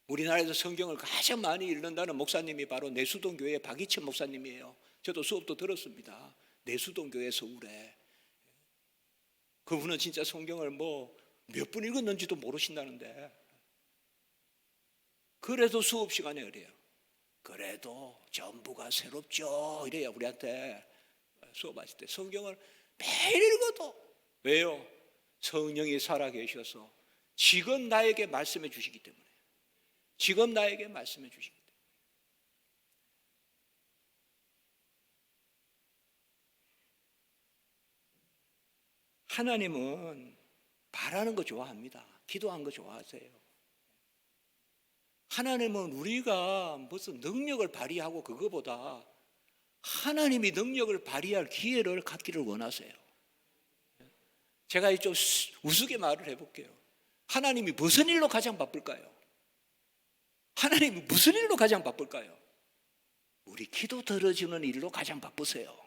우리나라에서 성경을 가장 많이 읽는다는 목사님이 바로 내수동 교회 박이천 목사님이에요. 저도 수업도 들었습니다. 내수동 교회 서울에. 그분은 진짜 성경을 뭐 몇 분 읽었는지도 모르신다는데, 그래도 수업 시간에 그래요. 그래도 전부가 새롭죠. 이래요. 우리한테 수업하실 때 성경을 매일 읽어도. 왜요? 성령이 살아계셔서 지금 나에게 말씀해 주시기 때문에. 지금 나에게 말씀해 주시기 때문에. 하나님은 바라는 거 좋아합니다. 기도하는 거 좋아하세요. 하나님은 우리가 무슨 능력을 발휘하고 그거보다 하나님이 능력을 발휘할 기회를 갖기를 원하세요. 제가 좀 우스개 말을 해볼게요. 하나님이 무슨 일로 가장 바쁠까요? 하나님이 무슨 일로 가장 바쁠까요? 우리 기도 들어주는 일로 가장 바쁘세요.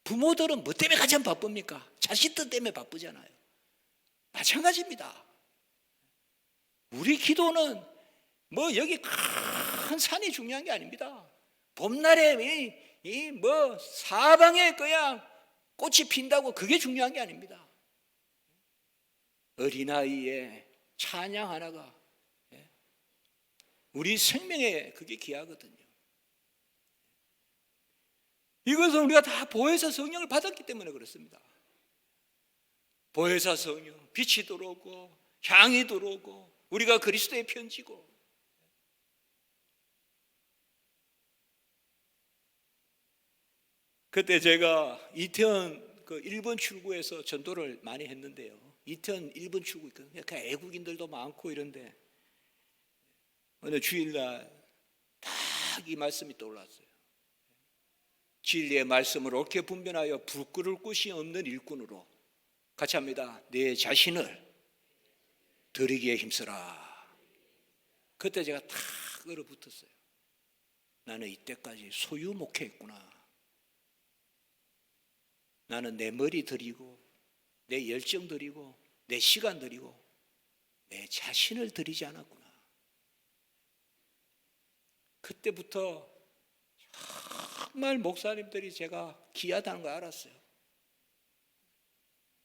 부모들은 뭐 때문에 가장 바쁩니까? 자식들 때문에 바쁘잖아요. 마찬가지입니다. 우리 기도는 뭐 여기 큰 산이 중요한 게 아닙니다. 봄날에 이 뭐 사방에 그냥 꽃이 핀다고 그게 중요한 게 아닙니다. 어린아이의 찬양 하나가 우리 생명에 그게 귀하거든요. 이것은 우리가 다 보혜사 성령을 받았기 때문에 그렇습니다. 보혜사 성령, 빛이 들어오고 향이 들어오고 우리가 그리스도의 편지고. 그때 제가 이태원 그 일본 출구에서 전도를 많이 했는데요. 이태원 일본 출구 있거든요. 그 애국인들도 많고 이런데 어느 주일날 딱 이 말씀이 떠올랐어요. 진리의 말씀을 옳게 분별하여 부끄러울 곳이 없는 일꾼으로, 같이 합니다. 내 자신을 드리기에 힘쓰라. 그때 제가 탁 얼어붙었어요. 나는 이때까지 소유 목회했구나. 나는 내 머리 드리고 내 열정 드리고 내 시간 드리고 내 자신을 드리지 않았구나. 그때부터 정말 목사님들이 제가 귀하다는 걸 알았어요.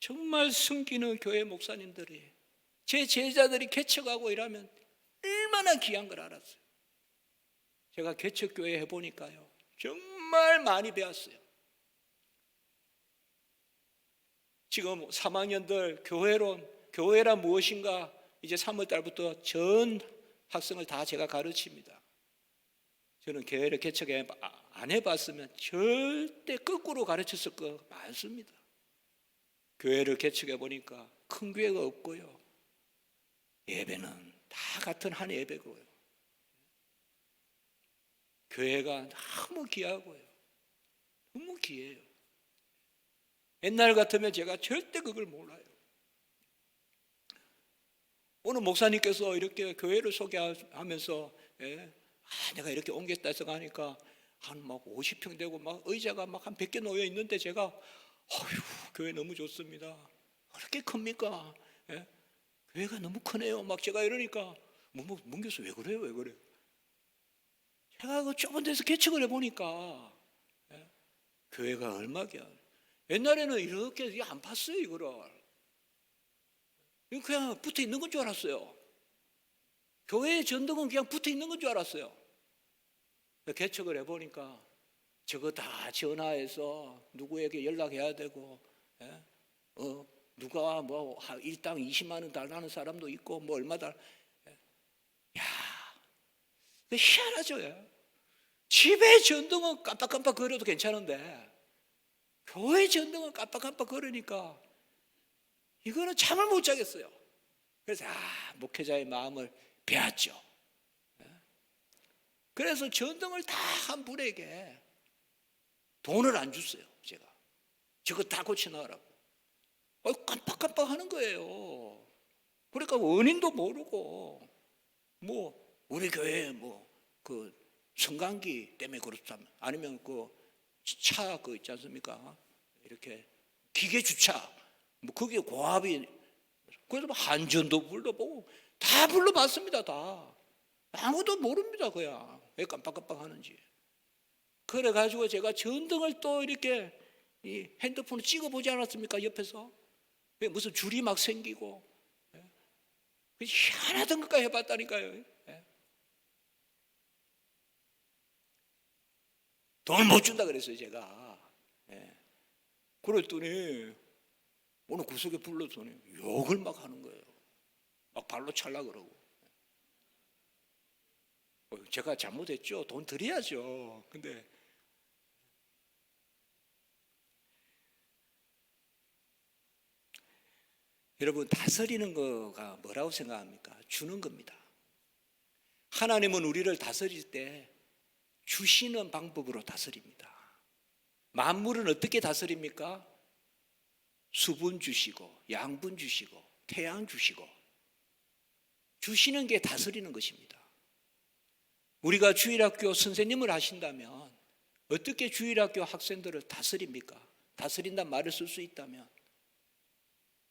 정말 숨기는 교회 목사님들이 제 제자들이 개척하고 이러면 얼마나 귀한 걸 알았어요. 제가 개척교회 해보니까요, 정말 많이 배웠어요. 지금 3학년들 교회란 무엇인가 이제 3월 달부터 전 학생을 다 제가 가르칩니다. 저는 교회를 개척 안 해봤으면 절대 거꾸로 가르쳤을 거 많습니다. 교회를 개척해 보니까 큰 교회가 없고요, 예배는 다 같은 한 예배고요, 교회가 너무 귀하고요, 너무 귀해요. 옛날 같으면 제가 절대 그걸 몰라요. 오늘 목사님께서 이렇게 교회를 소개하면서 내가 이렇게 옮겼다 해서 가니까 한 막 50평 되고 막 의자가 막 한 100개 놓여 있는데 제가 어휴, 교회 너무 좋습니다. 그렇게 큽니까? 교회가 너무 크네요. 막 제가 이러니까 문 교수 왜 그래요? 왜 그래요? 제가 그 좁은 데서 개척을 해보니까 교회가 얼마냐. 옛날에는 이렇게 안 팠어요. 이거를 그냥 붙어 있는 건 줄 알았어요. 교회의 전등은 그냥 붙어 있는 건 줄 알았어요. 개척을 해보니까 저거 다 전화해서 누구에게 연락해야 되고, 누가 뭐 일당 20만 원 달라는 사람도 있고 뭐 얼마 달. 야, 희한하죠. 집에 전등은 깜빡깜빡 거려도 괜찮은데 교회 전등은 깜빡깜빡 거리니까 이거는 잠을 못 자겠어요. 그래서 목회자의 마음을 배웠죠. 그래서 전등을 다 한 분에게 돈을 안 줬어요. 제가 저거 다 고쳐놔라고. 깜빡깜빡 하는 거예요. 그러니까 원인도 모르고 뭐 우리 교회 뭐 그 성강기 때문에 그렇다면 아니면 그 차 그 있지 않습니까? 이렇게 기계 주차 뭐 그게 고압이, 그래서 뭐 한전도 불러보고 다 불러봤습니다. 다 아무도 모릅니다. 그냥 왜 깜빡깜빡 하는지. 그래가지고 제가 전등을 또 이렇게 이 핸드폰을 찍어보지 않았습니까? 옆에서 무슨 줄이 막 생기고 희한하던 것까지 해봤다니까요. 돈을 못 준다 그랬어요. 제가. 그랬더니 오늘 구석에 불러서는 욕을 막 하는 거예요. 막 발로 찰라 그러고. 제가 잘못했죠. 돈 드려야죠. 근데 여러분, 다스리는 거가 뭐라고 생각합니까? 주는 겁니다. 하나님은 우리를 다스릴 때 주시는 방법으로 다스립니다. 만물은 어떻게 다스립니까? 수분 주시고 양분 주시고 태양 주시고 주시는 게 다스리는 것입니다. 우리가 주일학교 선생님을 하신다면 어떻게 주일학교 학생들을 다스립니까? 다스린다는 말을 쓸 수 있다면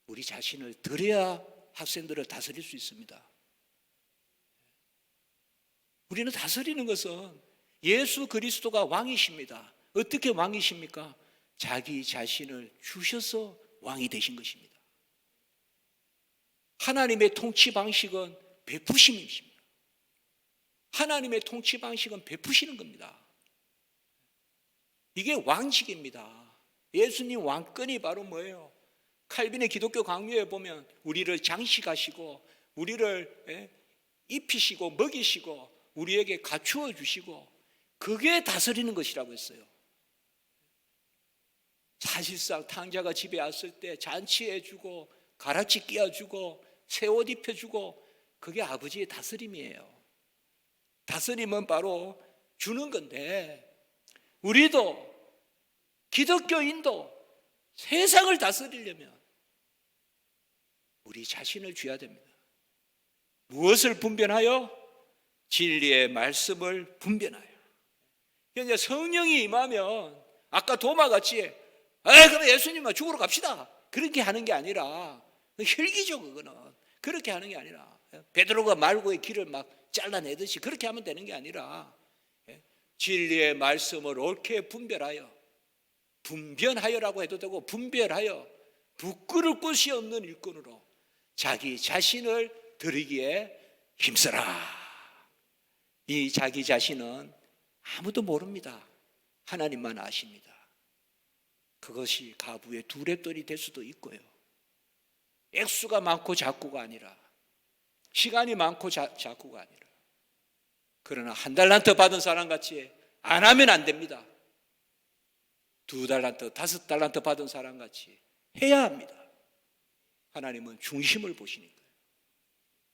우리 자신을 드려야 학생들을 다스릴 수 있습니다. 우리는 다스리는 것은 예수 그리스도가 왕이십니다. 어떻게 왕이십니까? 자기 자신을 주셔서 왕이 되신 것입니다. 하나님의 통치 방식은 베푸심이십니다. 하나님의 통치 방식은 베푸시는 겁니다. 이게 왕식입니다. 예수님 왕권이 바로 뭐예요? 칼빈의 기독교 강요에 보면 우리를 장식하시고 우리를 입히시고 먹이시고 우리에게 갖추어 주시고 그게 다스리는 것이라고 했어요. 사실상 탕자가 집에 왔을 때 잔치해주고 가라치 끼워주고 새 옷 입혀주고 그게 아버지의 다스림이에요. 다스림은 바로 주는 건데 우리도 기독교인도 세상을 다스리려면 우리 자신을 줘야 됩니다. 무엇을 분별하여? 진리의 말씀을 분별하여. 그러니까 성령이 임하면 아까 도마같이 그럼 예수님만 죽으러 갑시다 그렇게 하는 게 아니라, 혈기죠. 그거는 그렇게 하는 게 아니라, 베드로가 말고의 길을 막 잘라내듯이 그렇게 하면 되는 게 아니라, 진리의 말씀을 옳게 분별하여라고 해도 되고, 분별하여 부끄러울 것이 없는 일꾼으로 자기 자신을 드리기에 힘써라. 이 자기 자신은 아무도 모릅니다. 하나님만 아십니다. 그것이 가부의 두레떨이 될 수도 있고요, 액수가 많고 작고가 아니라, 시간이 많고 작고가 아니라, 그러나 1달란트 받은 사람같이 안 하면 안 됩니다. 2달란트, 5달란트 받은 사람같이 해야 합니다. 하나님은 중심을 보시니까요.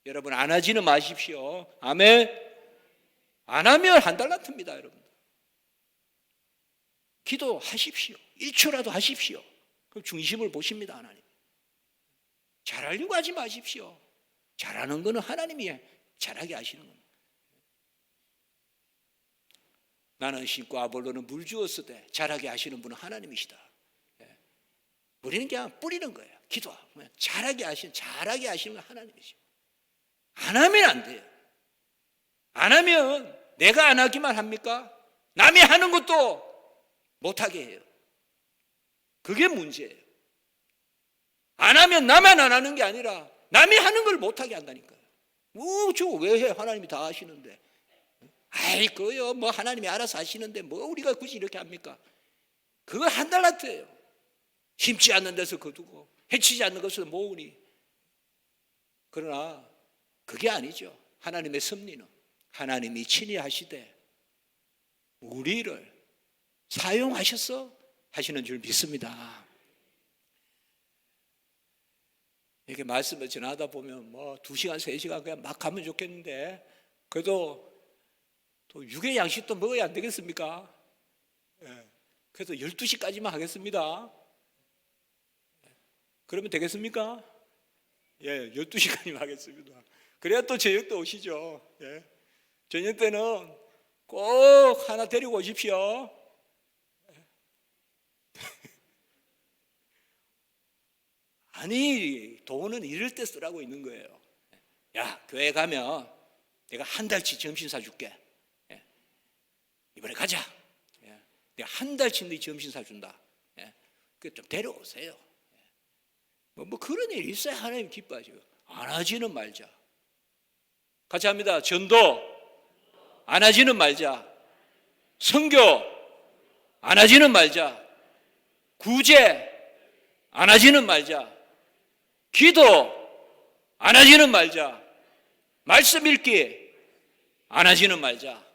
여러분, 안 하지는 마십시오. 아멘. 안 하면 1달란트입니다. 여러분, 기도하십시오. 1초라도 하십시오. 그럼 중심을 보십니다. 하나님. 잘하려고 하지 마십시오. 잘하는 거는 하나님이 잘하게 하시는 겁니다. 나는 심고 아볼로는 물 주었을 때 잘하게 하시는 분은 하나님이시다. 우리는 그냥 뿌리는 거예요. 기도하고 잘하게 하시는 건 하나님이시고, 안 하면 안 돼요. 안 하면 내가 안 하기만 합니까? 남이 하는 것도 못하게 해요. 그게 문제예요. 안 하면 나만 안 하는 게 아니라 남이 하는 걸 못하게 한다니까요. 저거 왜 해? 하나님이 다 하시는데. 그거요, 뭐 하나님이 알아서 하시는데 뭐 우리가 굳이 이렇게 합니까? 그거 1달란트예요. 심지 않는 데서 거두고 해치지 않는 것을 모으니. 그러나 그게 아니죠. 하나님의 섭리는 하나님이 친히 하시되 우리를 사용하셔서 하시는 줄 믿습니다. 이렇게 말씀을 전하다 보면 뭐 2시간, 3시간 그냥 막 가면 좋겠는데, 그래도 또 육의 양식도 먹어야 안 되겠습니까? 그래서 12시까지만 하겠습니다. 그러면 되겠습니까? 12시까지만 하겠습니다. 그래야 또 저녁도 오시죠. 저녁 때는 꼭 하나 데리고 오십시오. 아니, 돈은 이럴 때 쓰라고 있는 거예요. 야, 교회 가면 내가 한 달치 점심 사줄게. 이번에 가자. 내가 한 달치 네 점심 사준다. 그 좀 데려오세요. 뭐 그런 일이 있어야 하나님 기뻐하시고. 안 하지는 말자. 같이 합니다. 전도 안 하지는 말자. 선교 안 하지는 말자. 구제 안 하지는 말자. 기도 안 하지는 말자. 말씀 읽기 안 하지는 말자.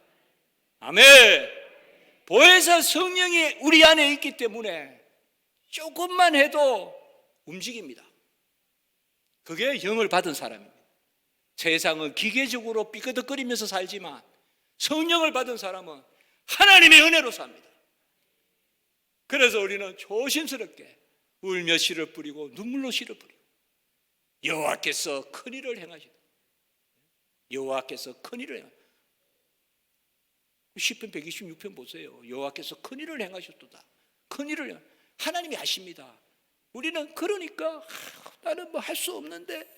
아멘. 보혜사 성령이 우리 안에 있기 때문에 조금만 해도 움직입니다. 그게 영을 받은 사람입니다. 세상은 기계적으로 삐그덕거리면서 살지만 성령을 받은 사람은 하나님의 은혜로 삽니다. 그래서 우리는 조심스럽게 울며 씨를 뿌리고 눈물로 씨를 뿌리고, 여호와께서 큰일을 행하시다. 여호와께서 큰일을 행하시다. 시편 126편 보세요. 여호와께서 큰일을 행하셨도다. 큰일을 하나님이 아십니다. 우리는 그러니까 나는 뭐 할 수 없는데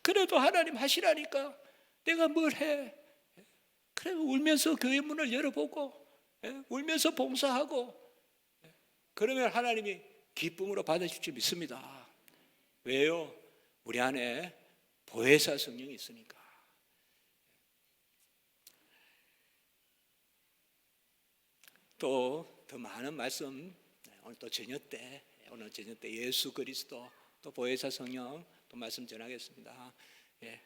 그래도 하나님 하시라니까 내가 뭘 해. 그래, 울면서 교회 문을 열어보고 울면서 봉사하고, 그러면 하나님이 기쁨으로 받아줄 줄 믿습니다. 왜요? 우리 안에 보혜사 성령이 있으니까. 또 더 많은 말씀 오늘 또 저녁 때 예수 그리스도 또 보혜사 성령 또 말씀 전하겠습니다.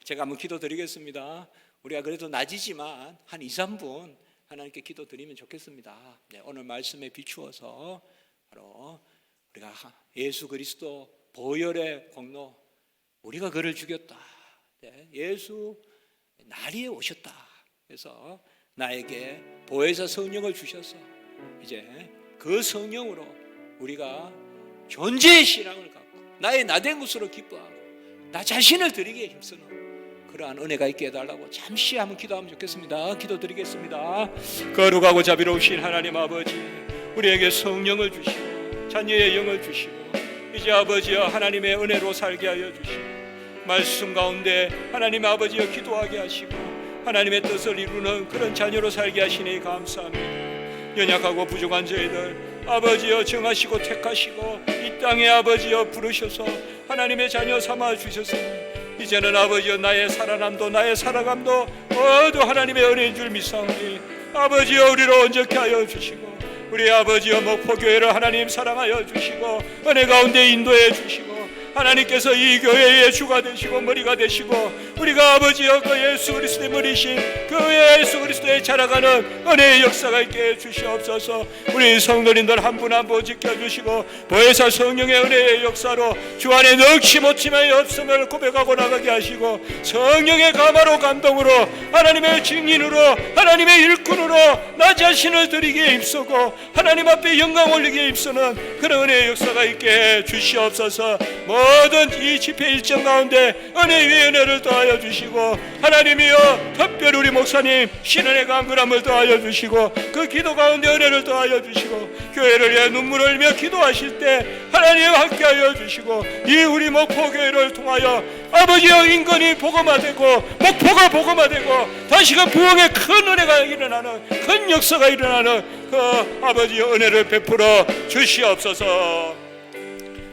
제가 한번 기도 드리겠습니다. 우리가 그래도 낮이지만 한 2, 3분 하나님께 기도 드리면 좋겠습니다. 오늘 말씀에 비추어서 바로 우리가 예수 그리스도 보혈의 공로, 우리가 그를 죽였다. 예수 나리에 오셨다. 그래서 나에게 보혜사 성령을 주셔서 이제 그 성령으로 우리가 존재의 신앙을 갖고 나의 나된 것으로 기뻐하고 나 자신을 드리기에 힘쓰는 그러한 은혜가 있게 해달라고 잠시 한번 기도하면 좋겠습니다. 기도드리겠습니다. 거룩하고 자비로우신 하나님 아버지, 우리에게 성령을 주시고 자녀의 영을 주시고 이제 아버지여 하나님의 은혜로 살게 하여 주시고 말씀 가운데 하나님 아버지여 기도하게 하시고 하나님의 뜻을 이루는 그런 자녀로 살게 하시니 감사합니다. 연약하고 부족한 저희들 아버지여 정하시고 택하시고 이 땅에 아버지여 부르셔서 하나님의 자녀 삼아 주셔서 이제는 아버지여 나의 살아남도 나의 살아감도 모두 하나님의 은혜인 줄 믿사오니 아버지여 우리로 온전케 하여 주시고 우리 아버지여 목포교회를 하나님 사랑하여 주시고 은혜 가운데 인도해 주시고 하나님께서 이 교회의 주가 되시고 머리가 되시고 우리가 아버지여 그 예수 그리스도의 머리신 그 예수 그리스도의 자라가는 은혜의 역사가 있게 해 주시옵소서. 우리 성도님들 한 분 한 분 지켜주시고 보혜사 성령의 은혜의 역사로 주 안에 넋이 못침의 없음을 고백하고 나가게 하시고 성령의 감화로 감동으로 하나님의 증인으로 하나님의 일꾼으로 나 자신을 드리기에 입소고 하나님 앞에 영광 올리기에 입소는 그런 은혜의 역사가 있게 해 주시옵소서. 모든 이 집회 일정 가운데 은혜 위에 은혜를 더하여 주시고 하나님이여 특별히 우리 목사님 신은혜 강건함을 더하여 주시고 그 기도 가운데 은혜를 더하여 주시고 교회를 위해 눈물을 흘리며 기도하실 때 하나님 함께하여 주시고 이 우리 목포교회를 통하여 아버지여 인권이 복음화되고 목포가 복음화되고 다시금 부흥의 큰 은혜가 일어나는 큰 역사가 일어나는 그 아버지여 은혜를 베풀어 주시옵소서.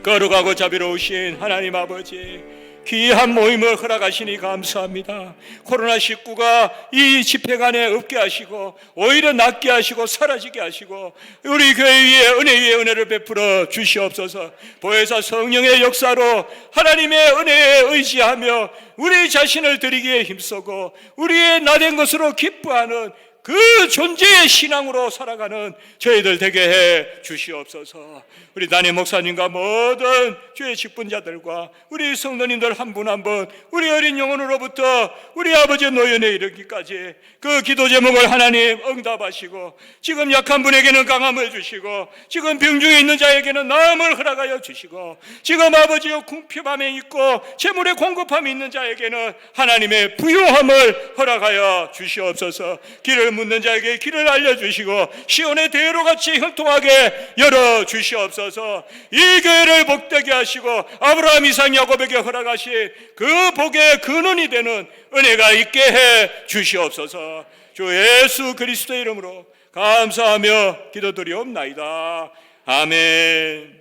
거룩하고 자비로우신 하나님 아버지, 귀한 모임을 허락하시니 감사합니다. 코로나19가 이 집회관에 없게 하시고 오히려 낫게 하시고 사라지게 하시고 우리 교회 위에 은혜 위에 은혜를 베풀어 주시옵소서. 보혜사 성령의 역사로 하나님의 은혜에 의지하며 우리 자신을 드리기에 힘쓰고 우리의 나된 것으로 기뻐하는 그 존재의 신앙으로 살아가는 저희들 되게 해 주시옵소서. 우리 담임 목사님과 모든 주의 직분자들과 우리 성도님들 한 분 한 분 우리 어린 영혼으로부터 우리 아버지의 노연에 이르기까지 그 기도 제목을 하나님 응답하시고 지금 약한 분에게는 강함을 주시고 지금 병중에 있는 자에게는 나음을 허락하여 주시고 지금 아버지의 궁핍함에 있고 재물의 공급함이 있는 자에게는 하나님의 부유함을 허락하여 주시옵소서. 길을 묻는 자에게 길을 알려주시고 시온의 대로같이 형통하게 열어주시옵소서. 이 교회를 복되게 하시고 아브라함 이삭 야곱에게 허락하신 그 복의 근원이 되는 은혜가 있게 해 주시옵소서. 주 예수 그리스도의 이름으로 감사하며 기도드리옵나이다. 아멘.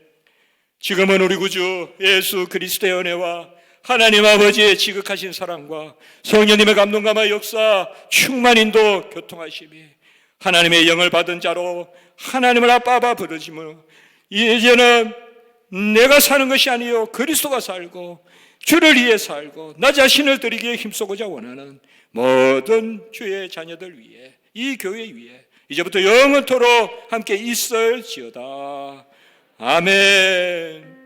지금은 우리 구주 예수 그리스도의 은혜와 하나님 아버지의 지극하신 사랑과 성령님의 감동감화 역사 충만 인도 교통하심이 하나님의 영을 받은 자로 하나님을 아빠 부르심으로 이제는 내가 사는 것이 아니요 그리스도가 살고 주를 위해 살고 나 자신을 드리기에 힘쓰고자 원하는 모든 주의 자녀들 위해 이 교회 위에 이제부터 영원토록 함께 있을지어다. 아멘.